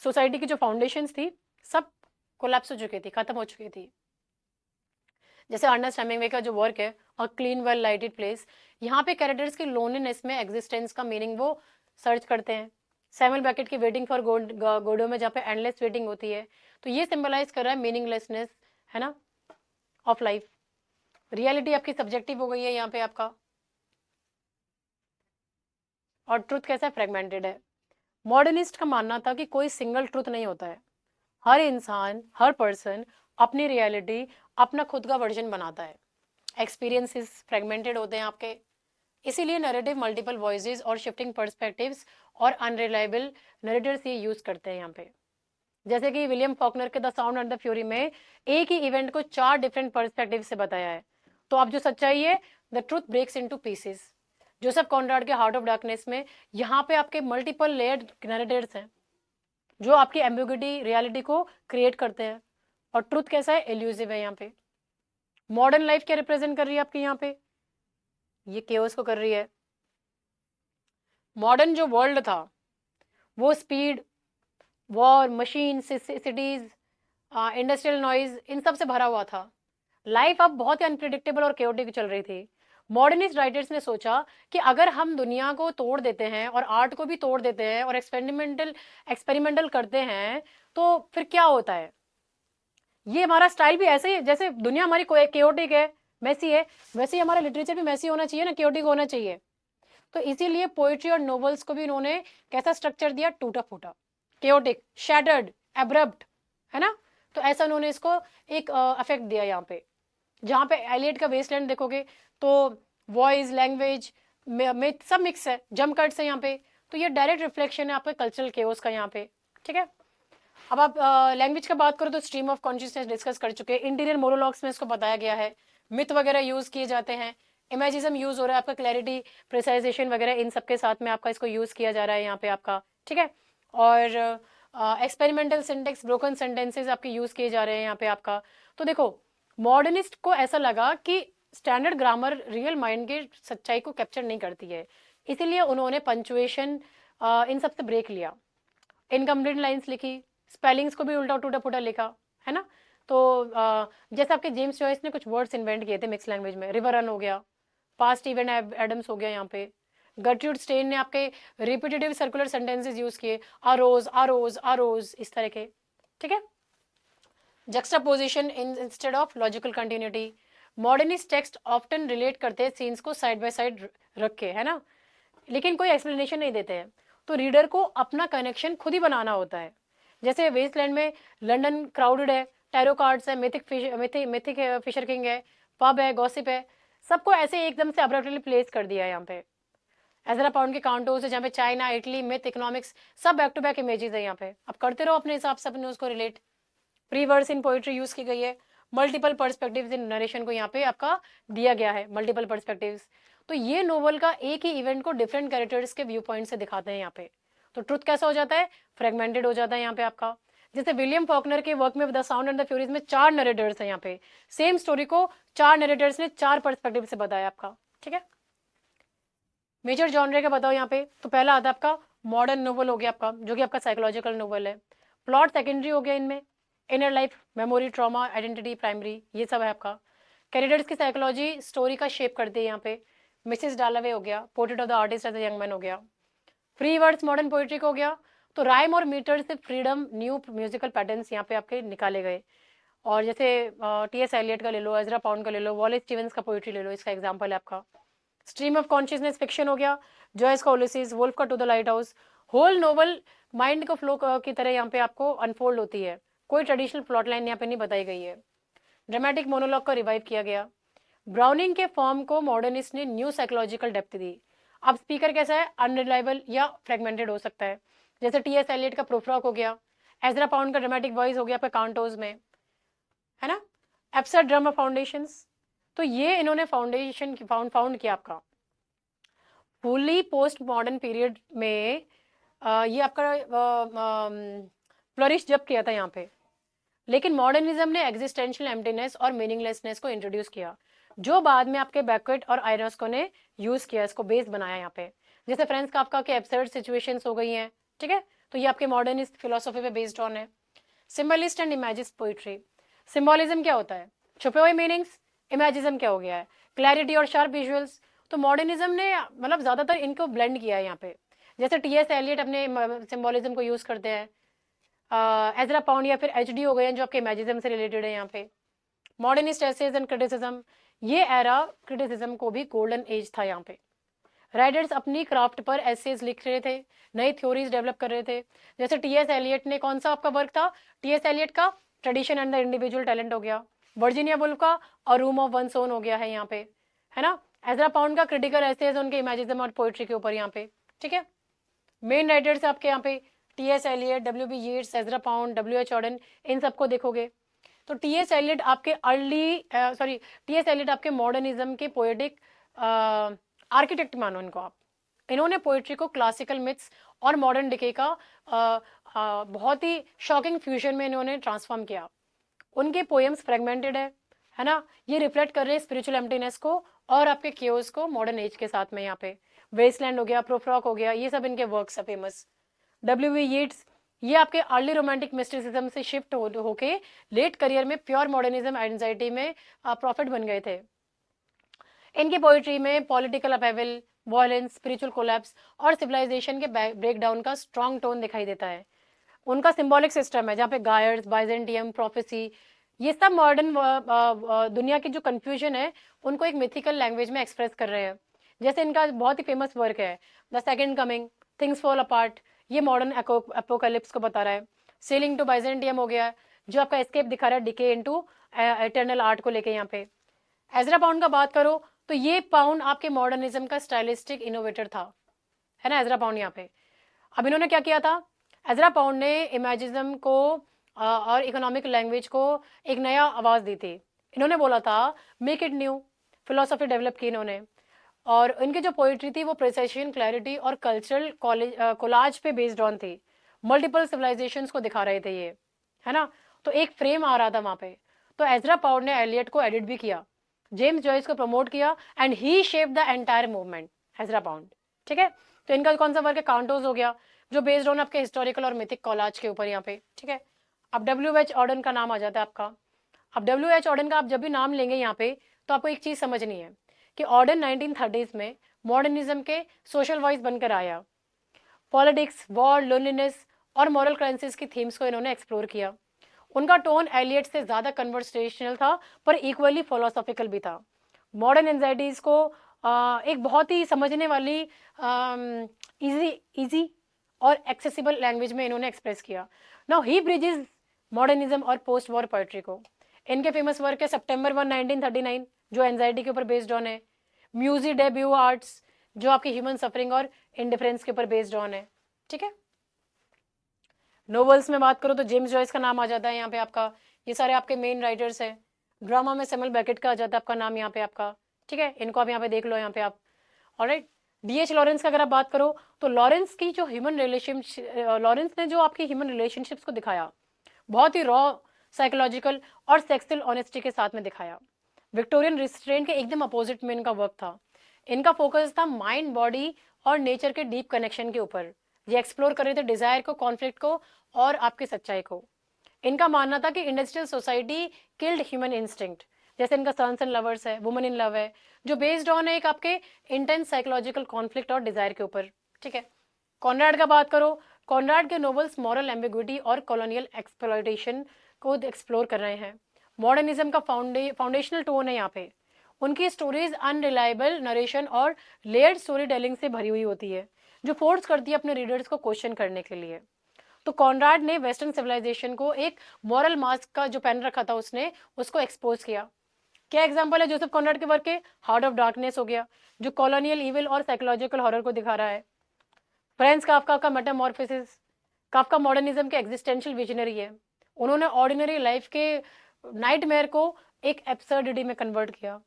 सोसाइटी की जो फाउंडेशंस थी सब कोलैप्स हो चुकी थी, खत्म हो चुकी थी। जैसे अर्नेस्ट हेमिंगवे का जो वर्क है a clean well lighted place, यहाँ पे कैरेक्टर्स की लोनलीनेस में एग्जिस्टेंस का मीनिंग वो सर्च करते हैं। सैमुअल बेकेट की वेटिंग फॉर गोडो में जहाँ पे एंडलेस वेटिंग होती है, तो ये सिंबलाइज कर रहा है मीनिंगलेसनेस, है ना, ऑफ लाइफ। रियलिटी आपकी सब्जेक्टिव हो गई है यहाँ पे आपका, और ट्रुथ कैसा है, फ्रेगमेंटेड है। मॉडर्निस्ट का मानना था कि कोई सिंगल ट्रुथ नहीं होता है, हर इंसान, हर पर्सन अपनी रियलिटी, अपना खुद का वर्जन बनाता है। एक्सपीरियंसेस फ्रेगमेंटेड होते हैं आपके, इसीलिए नैरेटिव मल्टीपल वॉइसेस और शिफ्टिंग पर्सपेक्टिव्स और अनरिलायबल नरेटर्स ये यूज करते हैं यहाँ पे। जैसे कि विलियम फॉकनर के the sound and the fury में एक ही इवेंट को 4 डिफरेंट पर्सपेक्टिव से बताया है। तो अब जो सच्चाई है, the truth breaks into pieces. Joseph Conrad के हार्ट ऑफ डार्कनेस में यहाँ पे आपके मल्टीपल लेयर्ड नरेटर्स हैं जो आपकी एम्बिग्युइटी रियलिटी को क्रिएट करते हैं। और ट्रूथ कैसा है, एल्यूसिव है यहाँ पे। मॉडर्न लाइफ क्या रिप्रेजेंट कर रही है आपके यहाँ पे, ये केओस को कर रही है। मॉडर्न जो वर्ल्ड था वो speed, war, machine, cities, industrial noise, इन सब से भरा हुआ था। लाइफ अब बहुत ही अनप्रिडिक्टेबल और केओटिक चल रही थी। मॉडर्निस्ट राइटर्स ने सोचा कि अगर हम दुनिया को तोड़ देते हैं और आर्ट को भी तोड़ देते हैं और एक्सपेरिमेंटल करते हैं तो फिर क्या होता है। ये हमारा स्टाइल भी ऐसे ही, जैसे दुनिया हमारी केओटिक है, मैसी है, वैसे ही हमारा लिटरेचर भी मैसी होना चाहिए ना, केओटिक होना चाहिए। तो इसीलिए पोइट्री और नॉवेल्स को भी इन्होंने कैसा स्ट्रक्चर दिया, टूटा फूटा, केओटिक, शैटर्ड, एब्रप्ट, है ना। तो ऐसा उन्होंने इसको एक इफेक्ट दिया यहाँ पे। जहाँ पे एलियट का वेस्टलैंड देखोगे तो वॉइस, लैंग्वेज में सब मिक्स है, जम कट्स है यहाँ पे। तो ये डायरेक्ट रिफ्लेक्शन है आपके कल्चरल केओस का यहाँ पे, ठीक है। अब आप लैंग्वेज का बात करो तो स्ट्रीम ऑफ कॉन्शियसनेस डिस्कस कर चुके हैं। इंटीरियर मोनोलॉग्स में इसको बताया गया है। मिथ वगैरह यूज किए जाते हैं, इमेजिज्म यूज हो रहा है आपका, क्लैरिटी, प्रिसाइजेशन वगैरह इन सबके साथ में आपका इसको यूज किया जा रहा है यहाँ पे आपका, ठीक है। और एक्सपेरिमेंटल सिंटेक्स, ब्रोकन सेंटेंसेस आपके यूज किए जा रहे हैं यहाँ पे आपका। तो देखो मॉडर्निस्ट को ऐसा लगा कि स्टैंडर्ड ग्रामर रियल माइंड की सच्चाई को कैप्चर नहीं करती है, इसीलिए उन्होंने पंचुएशन इन सब से ब्रेक लिया, इनकम्प्लीट लाइन्स लिखी, स्पेलिंग्स को भी उल्टा टूटा फूटा लिखा, है ना। तो जैसे आपके जेम्स जॉयस ने कुछ वर्ड्स इन्वेंट किए थे मिक्स लैंग्वेज में, रिवर रन हो गया, पास्ट इवेंट एडम्स हो गया यहाँ पे। गर्ट्रूड स्टेन ने आपके रिपीटेटिव सर्कुलर सेंटेंसेस यूज किए, अरोज अरोज अरोज, इस तरह के, ठीक है। Juxtaposition instead of logical continuity. Modernist text often relate करते हैं सीन्स को साइड बाय साइड रख के, है ना, लेकिन कोई एक्सप्लेनेशन नहीं देते हैं। तो रीडर को अपना कनेक्शन खुद ही बनाना होता है। जैसे वेस्टलैंड में लंदन क्राउडेड है, टैरो कार्ड्स है, मिथिक फिशर किंग है, पब है, गॉसिप है, सबको ऐसे एकदम से अब्रप्टली प्लेस कर दिया है यहाँ पे। एजरा पाउंड के काउंटोस है जहाँ पे चाइना, इटली, मिथ, इकोनॉमिक्स, सब बैक टू बैक इमेजेस है यहाँ पे। अब करते रहो अपने हिसाब से अपने उसको relate. Pre words in poetry use की गई है, मल्टीपल पर्सपेक्टिव्स इन नरेशन को यहाँ पे आपका दिया गया है, मल्टीपल पर्सपेक्टिव्स। तो ये नोवेल का एक ही इवेंट को डिफरेंट कैरेक्टर्स के व्यू पॉइंट से दिखाते हैं यहाँ पे। तो ट्रुथ कैसा हो जाता है, फ्रेगमेंटेड हो जाता है यहाँ पे आपका। जैसे विलियम फॉकनर के वर्क में the sound and the Furies में 4 नरेटर्स हैं यहाँ पे, सेम स्टोरी को 4 नरेटर्स ने 4 पर्सपेक्टिव से बताया आपका, ठीक है। मेजर जॉनरे का बताओ यहाँ पे, तो पहला आता है आपका मॉडर्न नोवेल हो गया आपका, जो कि आपका साइकोलॉजिकल नोवेल है। प्लॉट सेकेंडरी हो गया इनमें, inner life, memory, trauma, identity primary, ये सब है आपका। कैरेक्टर्स की साइकोलॉजी स्टोरी का शेप करती है यहाँ पे। मिसेस डालावे हो गया, portrait of the artist as a young man हो गया। फ्री वर्ड्स मॉडर्न पोइट्री का हो गया, तो राइम और मीटर से फ्रीडम, न्यू म्यूजिकल पैटर्न्स यहाँ पे आपके निकाले गए। और जैसे टी.एस. एलियट का ले लो, एजरा पाउंड का ले लो, वॉलेस स्टीवंस का पोइट्री ले लो, इसका एग्जांपल है आपका। स्ट्रीम ऑफ कॉन्शियसनेस फिक्शन हो गया, जॉयस का उलिसिस, वुल्फ का to the lighthouse. Whole novel mind का फ्लो की तरह यहाँ पे आपको अनफोल्ड होती है, कोई ट्रेडिशनल प्लॉट लाइन यहाँ पे नहीं बताई गई है। ड्रामेटिक मोनोलॉग का रिवाइव किया गया। ब्राउनिंग के फॉर्म को मॉडर्निस्ट ने न्यू साइकोलॉजिकल डेप्थ दी। अब स्पीकर कैसा है, अनरिलायबल या फ्रेगमेंटेड हो सकता है, जैसे टी.एस. एलियट का प्रोफ्रॉक हो गया, एजरा पाउंड का ड्रामेटिक वॉइस हो गया आपका काउंटोज में, है ना। एब्सर्ड ड्रामा फाउंडेशंस, तो ये इन्होंने फाउंडेशन फाउंड किया आपका। फुली पोस्ट मॉडर्न पीरियड में ये आपका फ्लरिश जब किया था यहाँ पे, लेकिन मॉडर्निज्म ने एग्जिस्टेंशियल एम्प्टीनेस और मीनिंगलेसनेस को इंट्रोड्यूस किया, जो बाद में आपके बैकवर्ड और आयरस्को ने यूज किया, इसको बेस बनाया यहाँ पे। जैसे फ्रेंड्स काफ्का के एब्सर्ड सिचुएशंस हो गई हैं, ठीक है, तो ये आपके मॉडर्निस्ट फिलोसॉफी पे बेस्ड ऑन है। सिंबलिस्ट एंड इमेजिस्ट पोइट्री। सिंबलिज्म क्या होता है, छुपे हुए मीनिंग्स। इमेजिज्म क्या हो गया है, क्लैरिटी और शार्प विजुअल्स। तो मॉडर्निज्म ने मतलब ज्यादातर इनको ब्लेंड किया है यहाँ पे। जैसे टी.एस. एलियट अपने सिंबलिज्म को यूज करते हैं, एजरा पाउंड या फिर एच.डी. हो गए हैं जो आपके इमेजिज्म से रिलेटेड है यहाँ पे। मॉडर्निस्ट एसेज एंड क्रिटिसिज्म, ये एरा क्रिटिसिज्म को भी गोल्डन एज था यहाँ पे। राइटर्स अपनी क्राफ्ट पर एसेज लिख रहे थे, नई थ्योरीज डेवलप कर रहे थे। जैसे टी.एस. एलियट ने, कौन सा आपका वर्क था, टी.एस. एलियट का tradition and the individual talent हो गया। वर्जीनिया वुल्फ का अ रूम ऑफ वंस ओन हो गया है यहाँ पे, है ना। एजरा पाउंड का क्रिटिकल एसेज उनके इमेजिज्म और पोइट्री के ऊपर यहाँ पे, ठीक है। मेन राइटर्स आपके यहाँ पे T S. Eliot, W B. Yeats, Ezra Pound, W H. Auden, इन सबको देखोगे तो टी.एस. एलियट आपके टी.एस. एलियट आपके मॉडर्निज्म के पोएटिक आर्किटेक्ट मानो इनको आप। इन्होंने पोइट्री को क्लासिकल मिथ्स और मॉडर्न डिके का बहुत ही शॉकिंग फ्यूजन में इन्होंने ट्रांसफॉर्म किया। उनके पोएम्स फ्रेगमेंटेड है ना, ये रिफ्लेक्ट कर रहे हैं स्पिरिचुअल एम्प्टीनेस को और आपके केओस को मॉडर्न एज के साथ में। यहाँ पे वेस्टलैंड हो गया, प्रोफ्रॉक हो गया, ये सब इनके वर्क्स है फेमस। डब्ल्यू.बी. येट्स ये आपके अर्ली रोमांटिक मिस्टिसिज्म से शिफ्ट होके लेट करियर में प्योर मॉडर्निज्म एंजाइटी में प्रॉफिट बन गए थे। इनकी पोइट्री में political upheaval, violence, spiritual collapse और सिविलाइजेशन के ब्रेकडाउन का स्ट्रॉन्ग टोन दिखाई देता है। उनका सिंबॉलिक सिस्टम है जहाँ पे गायर्स, बाइजेंटियम, प्रोफेसी, ये सब मॉडर्न दुनिया की जो कंफ्यूजन है उनको एक मिथिकल लैंग्वेज में एक्सप्रेस कर रहे हैं। जैसे इनका बहुत ही फेमस वर्क है the second coming, things fall apart, ये मॉडर्न एपोकलिप्स को बता रहा है। सेलिंग टू बाइजेंटियम हो गया जो आपका एस्केप दिखा रहा है डिके इनटू इटर्नल आर्ट को लेके। यहाँ पे एजरा पाउंड का बात करो तो ये पाउंड आपके मॉडर्निज्म का स्टाइलिस्टिक इनोवेटर था, है ना, एजरा पाउंड यहाँ पे। अब इन्होंने क्या किया था, एजरा पाउंड ने इमेजिज्म को और इकोनॉमिक लैंग्वेज को एक नया आवाज दी थी। इन्होंने बोला था make it new, philosophy develop की इन्होंने। और इनकी जो पोइट्री थी वो प्रिसिशन, क्लैरिटी और कल्चरल कोलाज पे बेस्ड ऑन थी। मल्टीपल सिविलाइजेशंस को दिखा रहे थे ये, है ना। तो एक फ्रेम आ रहा था वहाँ पे। तो एजरा पाउंड ने एलियट को एडिट भी किया, जेम्स जॉयस को प्रमोट किया and he shape the entire movement, Ezra pound, ठीक है। तो इनका कौन सा वर्क है, काउंटोस हो गया जो बेस्ड ऑन आपके हिस्टोरिकल और मिथिक कॉलाज के ऊपर यहाँ पे, ठीक है। अब डब्ल्यू.एच. ऑर्डन का नाम आ जाता है आपका। अब डब्ल्यू.एच. ऑर्डन का आप जब भी नाम लेंगे यहाँ पे तो आपको एक चीज समझनी है कि ऑर्डन 1930s में मॉडर्निज्म के सोशल वॉइस बनकर आया। पॉलिटिक्स, वॉर, लोनलीनेस और मॉरल क्राइसिस की थीम्स को इन्होंने एक्सप्लोर किया। उनका टोन एलियट से ज्यादा कन्वर्सेशनल था पर इक्वली फिलोसॉफिकल भी था। मॉडर्न एंजाइटीज को एक बहुत ही समझने वाली इजी और एक्सेसिबल लैंग्वेज में इन्होंने एक्सप्रेस किया। नाउ ही ब्रिजेस मॉडर्निज्म और पोस्ट वॉर पोएट्री को। इनके फेमस वर्क है सितंबर 1, 1939 जो एंजाइटी के ऊपर बेस्ड ऑन है। म्यूजिक डेब्यू आर्ट्स जो आपकी ह्यूमन सफरिंग और इंडिफरेंस के ऊपर बेस्ड ऑन है, ठीक है। नोवेल्स में बात करो तो जेम्स जॉयस का नाम आ जाता है यहाँ पे आपका। ये सारे आपके मेन राइटर्स हैं। ड्रामा में सैमुअल बेकेट का आ जाता है आपका नाम यहाँ पे आपका, ठीक है। इनको आप यहाँ पे देख लो यहाँ पे आप। Alright, D.H.. लॉरेंस का अगर आप बात करो तो लॉरेंस की जो लॉरेंस ने जो आपकी ह्यूमन रिलेशनशिप्स को दिखाया बहुत ही रॉ, साइकोलॉजिकल और सेक्सुअल ऑनेस्टी के साथ में दिखाया। विक्टोरियन रिस्ट्रेंट के एकदम अपोजिट में इनका वर्क था। इनका फोकस था माइंड, बॉडी और नेचर के डीप कनेक्शन के ऊपर। ये एक्सप्लोर कर रहे थे डिजायर को, कॉन्फ्लिक्ट को और आपकी सच्चाई को। इनका मानना था कि industrial society killed human instinct, जैसे इनका सन्स एंड लवर्स है, वुमन इन लव है जो बेस्ड ऑन एक आपके इंटेंस साइकोलॉजिकल कॉन्फ्लिक्ट और डिजायर के ऊपर, ठीक है। कॉनराड का बात करो, कॉनराड के नोवेल्स मॉरल एम्बिग्विटी और कॉलोनियल एक्सप्लॉयटेशन को एक्सप्लोर कर रहे हैं। मॉडर्निज्म का फाउंडेशनल टोन है यहाँ पे। उनकी स्टोरीज अनरिलायबल नरेशन और लेयर्ड स्टोरी टेलिंग से भरी हुई होती है जो फोर्स करती है अपने रीडर्स को क्वेश्चन करने के लिए। तो कॉनराड ने वेस्टर्न सिविलाइजेशन को एक मॉरल मास्क का जो पहन रखा था उसने उसको एक्सपोज किया। क्या एग्जांपल है जोसेफ कॉनराड के वर्क के, हार्ट ऑफ डार्कनेस हो गया जो कॉलोनियल इविल और साइकोलॉजिकल हॉरर को दिखा रहा है। फ्रांज काफ्का का मेटामॉर्फोसिस, काफ्का मॉडर्निज्म के एग्जिस्टेंशियल विजनरी है। उन्होंने ऑर्डिनरी लाइफ के नाइटमेयर को एक एब्सर्डिटी में कन्वर्ट किया।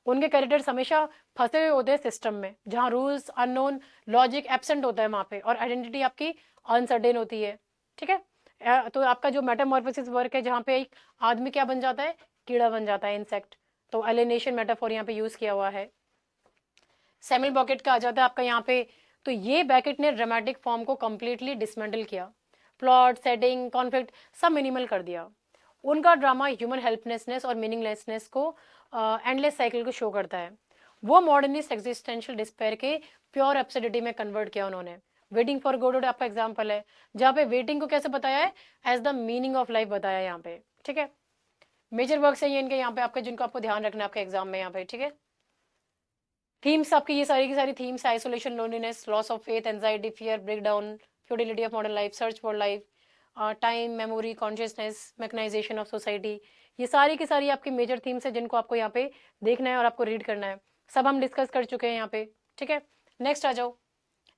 उनके कैरेक्टर्स हमेशा फंसे हुए होते हैं सिस्टम में जहाँ रूल्स, अननोन, लॉजिक एब्सेंट होता है वहाँ पे और आइडेंटिटी आपकी अनसर्टेन होती है, ठीक है। तो आपका जो मेटामॉर्फोसिस वर्क है जहाँ पे एक आदमी क्या बन जाता है, कीड़ा बन जाता है, इंसेक्ट। तो एलिनेशन मेटाफोर यहाँ पे यूज किया हुआ है। सैमुअल बेकेट का आ जाता है आपका यहाँ पे। तो ये बेकेट ने ड्रामेटिक फॉर्म को कंप्लीटली डिसमेंटल किया, प्लॉट, सेटिंग, कॉन्फ्लिक्ट सब मिनिमल कर दिया। उनका ड्रामा ह्यूमन हेल्पलेसनेस और मीनिंगलेसनेस को एंडलेस साइकिल को शो करता है। वो मॉडर्निस्ट एग्जिस्टेंशियल डिस्पेयर के प्योर एब्सर्डिटी में कन्वर्ट किया उन्होंने। वेटिंग फॉर गॉडोड आपका एग्जांपल है जहाँ पे वेटिंग को कैसे बताया है, as the meaning of life बताया है यहाँ पे, ठीक है। मेजर वर्क्स है ये इनके यहाँ पे आपके जिनको आपको ध्यान रखना है आपके एग्जाम में यहाँ पे, ठीक है। थीम्स आपकी ये सारी की सारी themes, isolation, loneliness, loss of faith, anxiety, fear, breakdown, futility of modern life, search for life, time, memory, consciousness, mechanisation of society, ये सारी की सारी आपकी मेजर थीम्स है जिनको आपको यहाँ पे देखना है और आपको रीड करना है। सब हम डिस्कस कर चुके हैं यहाँ पे, ठीक है। नेक्स्ट आ जाओ।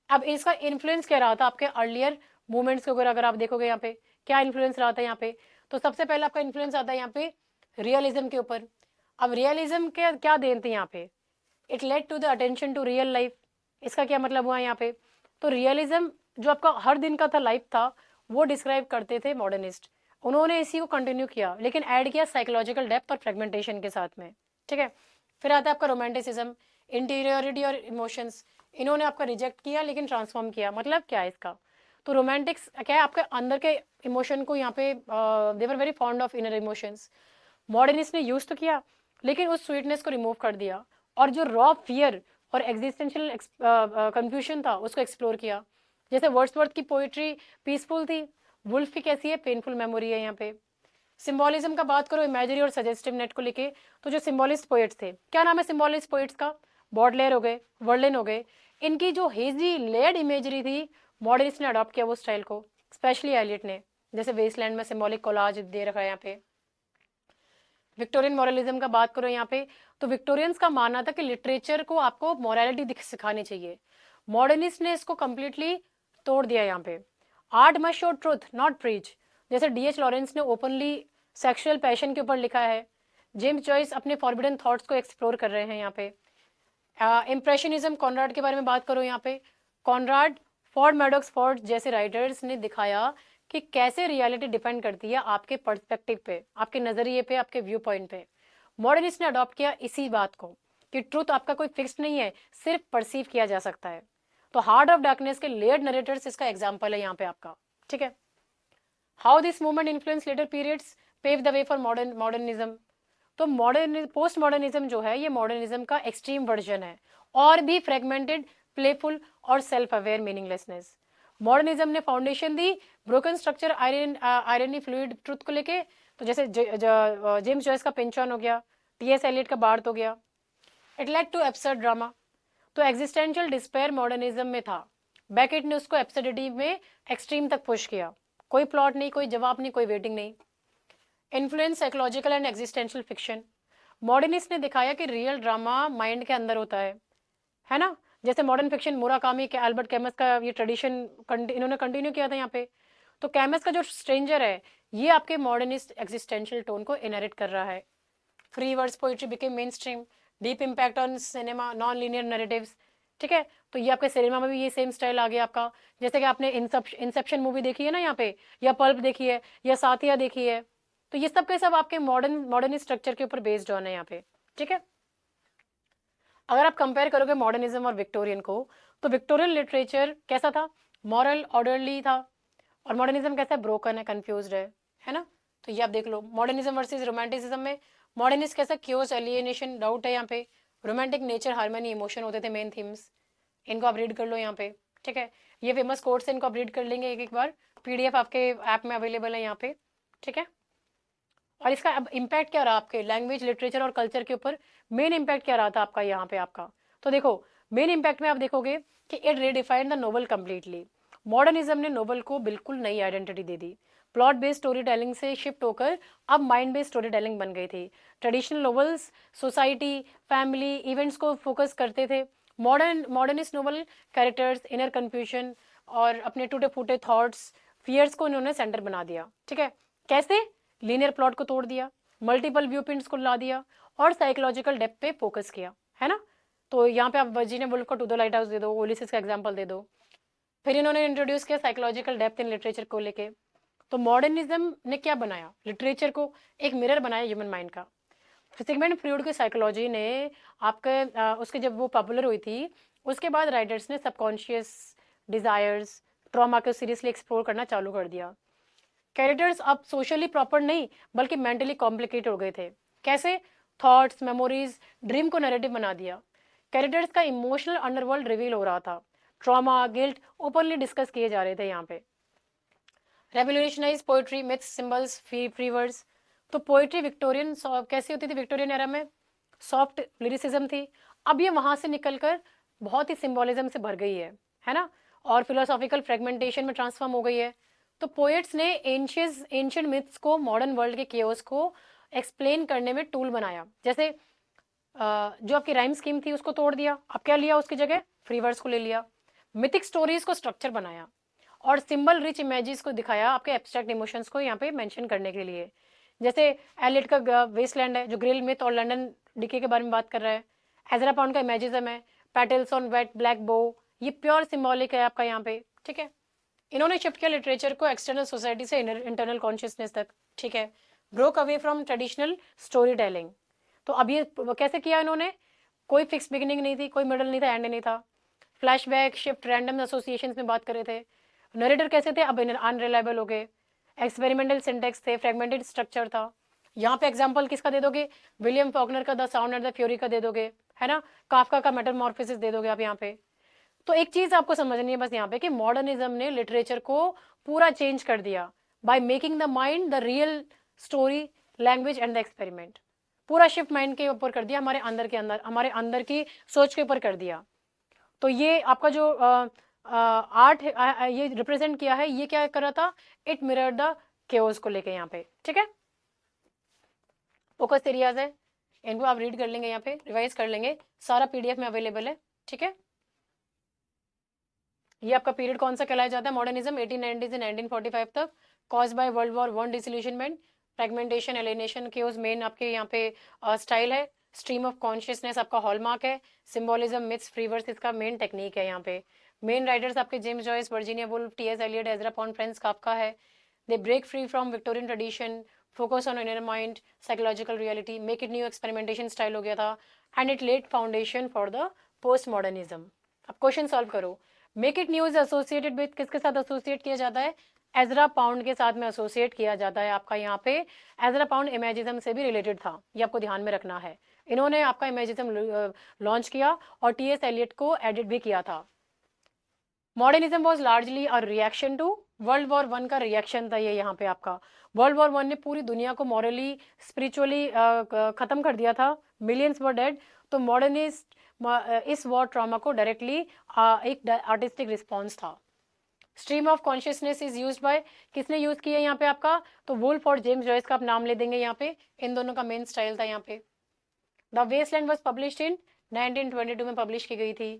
अब इसका इन्फ्लुएंस क्या रहा था आपके अर्लियर मूवमेंट्स के ऊपर, अगर आप देखोगे यहाँ पे क्या इन्फ्लुएंस रहा था यहाँ पे, तो सबसे पहले आपका इन्फ्लुएंस आता है यहाँ पे रियलिज्म के ऊपर। अब रियलिज्म के क्या देन थे यहाँ पे, it led to the attention to real life. इसका क्या मतलब हुआ यहाँ पे, तो रियलिज्म जो आपका हर दिन का था लाइफ था वो डिस्क्राइब करते थे मॉडर्निस्ट, उन्होंने इसी को कंटिन्यू किया लेकिन ऐड किया साइकोलॉजिकल डेप्थ और फ्रेगमेंटेशन के साथ में, ठीक है। फिर आता है आपका रोमांटिसिज्म, इंटीरियरिटी और इमोशंस, इन्होंने आपका रिजेक्ट किया लेकिन ट्रांसफॉर्म किया। मतलब क्या है इसका, तो रोमांटिक्स क्या है, आपके अंदर के इमोशन को यहाँ पे they were very fond of inner emotions, modernist ने यूज तो किया लेकिन उस स्वीटनेस को रिमूव कर दिया और जो रॉ फियर और एग्जिस्टेंशियल कंफ्यूजन था उसको एक्सप्लोर किया। जैसे वर्ड्सवर्थ की पोइट्री पीसफुल थी, वुल्फ की कैसी है, पेनफुल मेमोरी है यहाँ पे। सिंबॉलिज्म का बात करो इमेजरी और सजेस्टिव नेट को लेके, तो जो सिंबॉलिस्ट पोइट्स थे, क्या नाम है सिंबॉलिस्ट पोइट्स का, बॉडलेयर हो गए, वर्लिन हो गए, इनकी जो हेजी लेड इमेजरी थी मॉडर्निस्ट ने अडॉप्ट किया वो स्टाइल को, स्पेशली एलियट ने। जैसे वेस्टलैंड में सिंबॉलिक कोलाज दे रखा है यहाँ पे। विक्टोरियन मॉरलिज्म का बात करो यहाँ पे, तो विक्टोरियंस का मानना था कि लिटरेचर को आपको मॉरलिटी सिखानी चाहिए, मॉडर्निस्ट ने इसको कंप्लीटली तोड़ दिया यहाँ पे। Art must show truth not preach, जैसे डीएच लॉरेंस ने ओपनली सेक्सुअल पैशन के ऊपर लिखा है, जेम्स जॉयस अपने फॉरबिडन थॉट्स को एक्सप्लोर कर रहे हैं यहाँ पे। इम्प्रेशनिज्म, कॉनराड के बारे में बात करो यहाँ पे, कॉनराड, फॉर्ड मैडॉक्स फोर्ड जैसे राइटर्स ने दिखाया कि कैसे रियलिटी डिपेंड करती है आपके पर्सपेक्टिव पे, आपके नजरिए पे, आपके व्यू पॉइंट पे। मॉडर्निस्ट ने अडॉप्ट किया इसी बात को कि ट्रूथ आपका कोई फिक्स्ड नहीं है, सिर्फ परसीव किया जा सकता है। तो हार्ट ऑफ डार्कनेस के लेयर्ड नरेटर्स इसका एग्जांपल है यहाँ पे आपका, ठीक है। How this movement influence later periods, pave the way for modernism. तो मॉडर्न पोस्ट मॉडर्निज्म जो है ये मॉडर्निज्म का एक्सट्रीम वर्जन है, और भी फ्रेगमेंटेड, प्लेफुल और सेल्फ अवेयर मीनिंगलेसनेस। मॉडर्निज्म ने फाउंडेशन दी broken structure, irony, fluid truth को लेके, तो जैसे जेम्स जॉयस का पिंचॉन हो गया, टीएस एलियट का बार्थ हो गया। It led to absurd drama, तो एग्जिस्टेंशियल डिस्पेयर मॉडर्निज्म में था, बैकेट ने उसको एब्सर्डिटी में एक्सट्रीम तक पुश किया, कोई प्लॉट नहीं, कोई जवाब नहीं, कोई वेटिंग नहीं। Influence psychological and existential fiction, modernist ने दिखाया कि रियल ड्रामा माइंड के अंदर होता है ना। जैसे मॉडर्न फिक्शन मुराकामी के, एल्बर्ट कैमस का ये ट्रेडिशन इन्होंने कंटिन्यू किया था यहाँ पे। तो कैमस का जो स्ट्रेंजर है ये आपके मॉडर्निस्ट एग्जिस्टेंशियल टोन को इनहेरिट कर रहा है। Free words poetry became main stream, deep impact on cinema, non linear narratives, ठीक है। तो ये आपके सिनेमा में भी ये सेम स्टाइल आ गया आपका। जैसे कि आपने इंसेप्शन मूवी देखी है ना यहाँ पे, या पल्प देखी है, या साथिया देखी है, तो ये सब के सब आपके मॉडर्न स्ट्रक्चर के ऊपर बेस्ड ऑन है यहाँ पे, ठीक है। अगर आप कंपेयर करोगे मॉडर्निज्म और विक्टोरियन को, तो विक्टोरियन लिटरेचर कैसा था, मॉरल, ऑर्डरली था, और मॉडर्निज्म कैसा है, ब्रोकन है, कंफ्यूज्ड है ना। तो ये आप देख लो, मॉडर्निज्म वर्सेस रोमांटिसिज्म में मॉडर्निस्ट कैसा, क्योस, एलियनेशन, डाउट है यहाँ पे, रोमांटिक, नेचर, हार्मनी, इमोशन होते थे मेन थीम्स। इनको आप रीड कर लो यहाँ पे, ठीक है। ये फेमस कोट्स है, इनको आप रीड कर लेंगे एक एक बार, पीडीएफ आपके ऐप में अवेलेबल है यहाँ पे, ठीक है। और इसका अब इम्पैक्ट क्या रहा आपके लैंग्वेज, लिटरेचर और कल्चर के ऊपर, मेन इम्पैक्ट क्या रहा था आपका यहाँ पे आपका, तो देखो मेन इम्पैक्ट में आप देखोगे कि it redefined the novel completely. Modernism ने नोवेल को बिल्कुल नई आइडेंटिटी दे दी, प्लॉट बेस्ड स्टोरी टेलिंग से शिफ्ट होकर अब माइंड बेस्ड स्टोरी टेलिंग बन गई थी। Traditional novels society, family, events को फोकस करते थे, modernist novel characters, inner confusion और अपने टूटे फूटे थॉट्स, फियर्स को इन्होंने सेंटर बना दिया, ठीक है। कैसे, लीनियर प्लॉट को तोड़ दिया, मल्टीपल व्यू पॉइंट्स को ला दिया और साइकोलॉजिकल डेप्थ पे फोकस किया, है ना। तो यहाँ पे आप वर्जीनिया वुल्फ को टू द लाइट हाउस दे दो, ओलिसिस का एग्जांपल दे दो। फिर इन्होंने इंट्रोड्यूस किया साइकोलॉजिकल डेप्थ इन लिटरेचर को लेके। तो मॉडर्निज्म ने क्या बनाया, लिटरेचर को एक मिरर बनाया ह्यूमन माइंड का। सिगमंड फ्रॉइड की साइकोलॉजी ने आपके उसके जब वो पॉपुलर हुई थी उसके बाद राइटर्स ने सबकॉन्शियस डिजायर्स, ट्रॉमा को सीरियसली एक्सप्लोर करना चालू कर दिया। कैरेक्टर्स अब सोशली प्रॉपर नहीं बल्कि मेंटली कॉम्प्लिकेटेड हो गए थे। कैसे, थॉट्स, मेमोरीज, ड्रीम को नैरेटिव बना दिया। कैरेक्टर्स का इमोशनल अंडरवर्ल्ड रिवील हो रहा था, ट्रॉमा, गिल्ट ओपनली डिस्कस किए जा रहे थे यहाँ पे। Revolutionise poetry, myths, symbols, free words. तो पोइट्री विक्टोरियन कैसी होती थी, विक्टोरियन एरा में सॉफ्ट लिरिसिज्म थी, अब ये वहां से निकलकर बहुत ही सिंबोलिज्म से भर गई है ना, और फिलोसॉफिकल फ्रेगमेंटेशन में ट्रांसफॉर्म हो गई है। तो पोएट्स ने एंशियंट मिथ्स को मॉडर्न वर्ल्ड के केओस को एक्सप्लेन करने में टूल बनाया। जैसे जो आपकी राइम स्कीम थी उसको तोड़ दिया, अब क्या लिया उसकी जगह, फ्री वर्ड्स को ले लिया। मिथिक स्टोरीज को स्ट्रक्चर बनाया और सिंबल रिच इमेजेस को दिखाया आपके एब्स्ट्रैक्ट इमोशंस को यहाँ पे मेंशन करने के लिए। जैसे एलियट का वेस्टलैंड है जो ग्रिल मिथ और लंदन डिके के बारे में बात कर रहा है। एजरा पाउंड का इमेजिज्म है, पेटल्स ऑन वेट ब्लैक बो, ये प्योर सिंबॉलिक है आपका यहाँ पे, ठीक है। इन्होंने शिफ्ट किया लिटरेचर को एक्सटर्नल सोसाइटी से इंटरनल कॉन्शियसनेस तक, ठीक है। Broke away from traditional story telling. तो अब ये कैसे किया इन्होंने, कोई फिक्स बिगिनिंग नहीं थी, कोई मिडल नहीं था, एंड नहीं था। फ्लैशबैक, शिफ्ट, रैंडम एसोसिएशंस में बात कर रहे थे। नरेटर कैसे थे, अब अनरिलायबल हो गए। एक्सपेरिमेंटल सिंटेक्स थे, फ्रेगमेंटेड स्ट्रक्चर था। यहाँ पे एग्जांपल किसका दे दोगे, विलियम फॉकनर का the sound and the fury का दे दोगे, है ना। काफका का मेटामॉर्फोसिस दे दोगे आप यहाँ पे। तो एक चीज आपको समझनी है बस यहाँ पे कि मॉडर्निज्म ने लिटरेचर को पूरा चेंज कर दिया by making the mind the real story language and the experiment. पूरा शिफ्ट माइंड के ऊपर कर दिया, हमारे अंदर के अंदर, हमारे अंदर की सोच के ऊपर कर दिया। तो ये आपका जो आर्ट ये रिप्रेजेंट किया है, ये क्या कर रहा था, इट मिरर द केओस को लेके यहाँ पे, ठीक है। फोकस एरियाज है, इनको आप रीड कर लेंगे, यहाँ पे रिवाइज कर लेंगे, सारा पीडीएफ में अवेलेबल है, ठीक है। ये आपका पीरियड कौन सा कहलाया जाता है, मॉडर्निज्म 1890 से 1945 तक, cause by world war 1 disillusionment, fragmentation, alienation, chaos main आपके यहाँ पे स्टाइल है। स्ट्रीम ऑफ कॉन्शियसनेस आपका हॉलमार्क है। सिंबोलिज्म, मिथ्स, फ्री वर्स इसका मेन टेक्निक है यहाँ पे। मेन राइटर्स आपके James Joyce, Virginia Woolf, T S. Eliot, Ezra Pound, Franz Kafka है। They break free from Victorian tradition, focus on inner mind, psychological reality, make it new, experimentation style हो गया था, and it led foundation for the post modernism. अब question solve करो। Make it new is associated with, किसके साथ associate किया जाता है, एजरा पाउंड के साथ में एसोसिएट किया जाता है आपका यहाँ पे। एजरा पाउंड इमेजिज्म से भी रिलेटेड था, ये आपको ध्यान में रखना है। इन्होंने आपका इमेजिज्म लॉन्च किया और टी.एस. एलियट को एडिट भी किया था। Modernism was largely a reaction to world war 1 का रिएक्शन था ये यहाँ पे आपका। वर्ल्ड वॉर 1 ने पूरी दुनिया को मॉरली स्पिरिचुअली खत्म कर दिया था, मिलियंस वर डेड। तो मॉडर्निस्ट इस वॉर ट्रॉमा को डायरेक्टली एक आर्टिस्टिक रिस्पॉन्स था। Stream of consciousness is used by, किसने यूज किया यहाँ पे आपका, तो वुल्फ और जेम्स जॉयस का आप नाम ले देंगे यहाँ पे, इन दोनों का मेन स्टाइल था यहाँ पे। The wasteland was published in 1922 में पब्लिश की गई थी।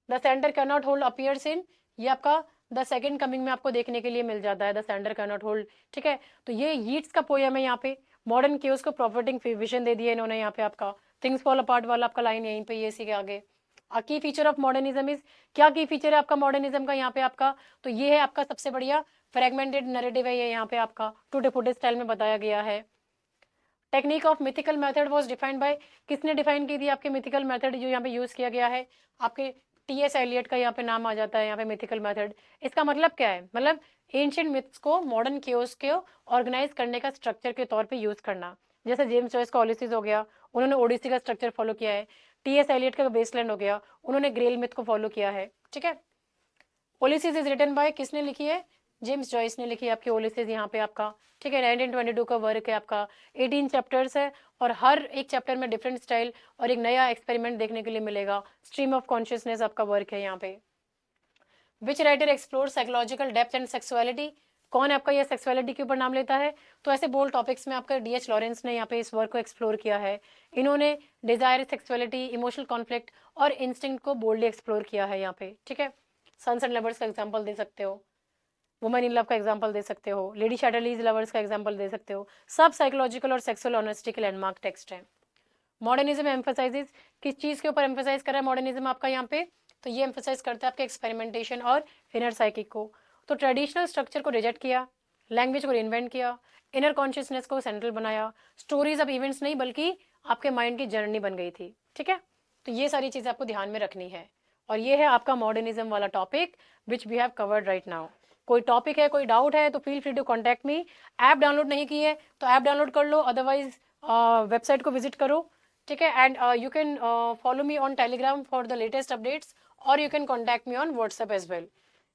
The centre can not hold appears in, ये आपका द सेकंड कमिंग में आपको देखने के लिए मिल जाता है, the centre can not hold, ठीक है। तो ये यीट्स का पोयम है यहाँ पे। मॉडर्न केओस को प्रॉफिटिंग विजन दे दिया इन्होंने यहाँ पे आपका। थिंग्स फॉल अपार्ट वाला आपका लाइन यहीं पे, ये इसी के आगे। की फीचर ऑफ मॉडर्निज्म इज, क्या की फीचर है आपका मॉडर्निज्म का यहाँ पे आपका, तो ये है आपका सबसे बढ़िया फ्रेगमेंटेड नैरेटिव है ये यहाँ पे आपका, टूटे फूटे स्टाइल में बताया गया है। Technique of mythical method was defined by, किसने डिफाइन की थी आपके मिथिकल मेथड जो यहाँ पे यूज किया गया है, आपके टी.एस. एलियट का यहाँ पे नाम आ जाता है यहाँ पे मिथिकल मेथड। इसका मतलब क्या है, मतलब एंशिएंट मिथ्स को मॉडर्न केओस को ऑर्गेनाइज करने का स्ट्रक्चर के तौर पे यूज करना। जैसे जेम्स जॉयस का ओडिसीज हो गया, उन्होंने ओडिसी का स्ट्रक्चर फॉलो किया है। टी.एस. एलियट का वेस्टलैंड हो गया, उन्होंने ग्रेल मिथ को फॉलो किया है, ठीक है। ओलिसीज इज रिटन बाय, किसने लिखी है, जेम्स जॉयस ने लिखी है आपकी ओलिसीज यहाँ पे आपका, ठीक है। 1922 का वर्क है आपका, 18 चैप्टर्स है और हर एक चैप्टर में डिफरेंट स्टाइल और एक नया एक्सपेरिमेंट देखने के लिए मिलेगा। स्ट्रीम ऑफ कॉन्शियसनेस आपका वर्क है यहाँ पे। Which writer explore psychological depth and sexuality, कौन आपका ये सेक्सुअलिटी के ऊपर नाम लेता है, तो ऐसे बोल्ड टॉपिक्स में आपका डी.एच. लॉरेंस ने यहाँ पे इस वर्क को एक्सप्लोर किया है। इन्होंने डिजायर, सेक्सुअलिटी, इमोशनल कॉन्फ्लिक्ट और इंस्टिंक्ट को बोल्डली एक्सप्लोर किया है यहाँ पे, ठीक है। सन्स एंड लवर्स का एग्जाम्पल दे सकते हो, वुमेन इन लव का एग्जांपल दे सकते हो, लेडी शैटरलीज लवर्स का एग्जांपल दे सकते हो। सब साइकोलॉजिकल और सेक्सुअल ऑनेस्टी के लैंडमार्क टेक्स्ट है। मॉडर्निज्म एम्फसाइजेज, किस चीज़ के ऊपर एम्फसाइज कर रहा है मॉडर्निज्म आपका यहाँ पे, तो ये एम्फसाइज करता है आपके एक्सपेरिमेंटेशन और इनर साइकिक को। तो ट्रेडिशनल स्ट्रक्चर को रिजेक्ट किया, लैंग्वेज को इन्वेंट किया, इनर कॉन्शियसनेस को सेंट्रल बनाया। स्टोरीज अब इवेंट्स नहीं बल्कि आपके माइंड की जर्नी बन गई थी, ठीक है। तो ये सारी चीज़ें आपको ध्यान में रखनी है और ये है आपका मॉडर्निज्म वाला topic which we have covered right now. कोई टॉपिक है, कोई डाउट है तो feel free to contact me. App download नहीं की है तो ऐप डाउनलोड कर लो, अदरवाइज वेबसाइट को विजिट करो, ठीक है। And you can follow me on Telegram for the latest updates और you can contact me on WhatsApp as well.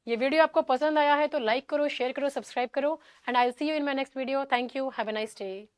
ये वीडियो आपको पसंद आया है तो लाइक करो, शेयर करो, सब्सक्राइब करो and I will see you in my next video. Thank you, have a nice day.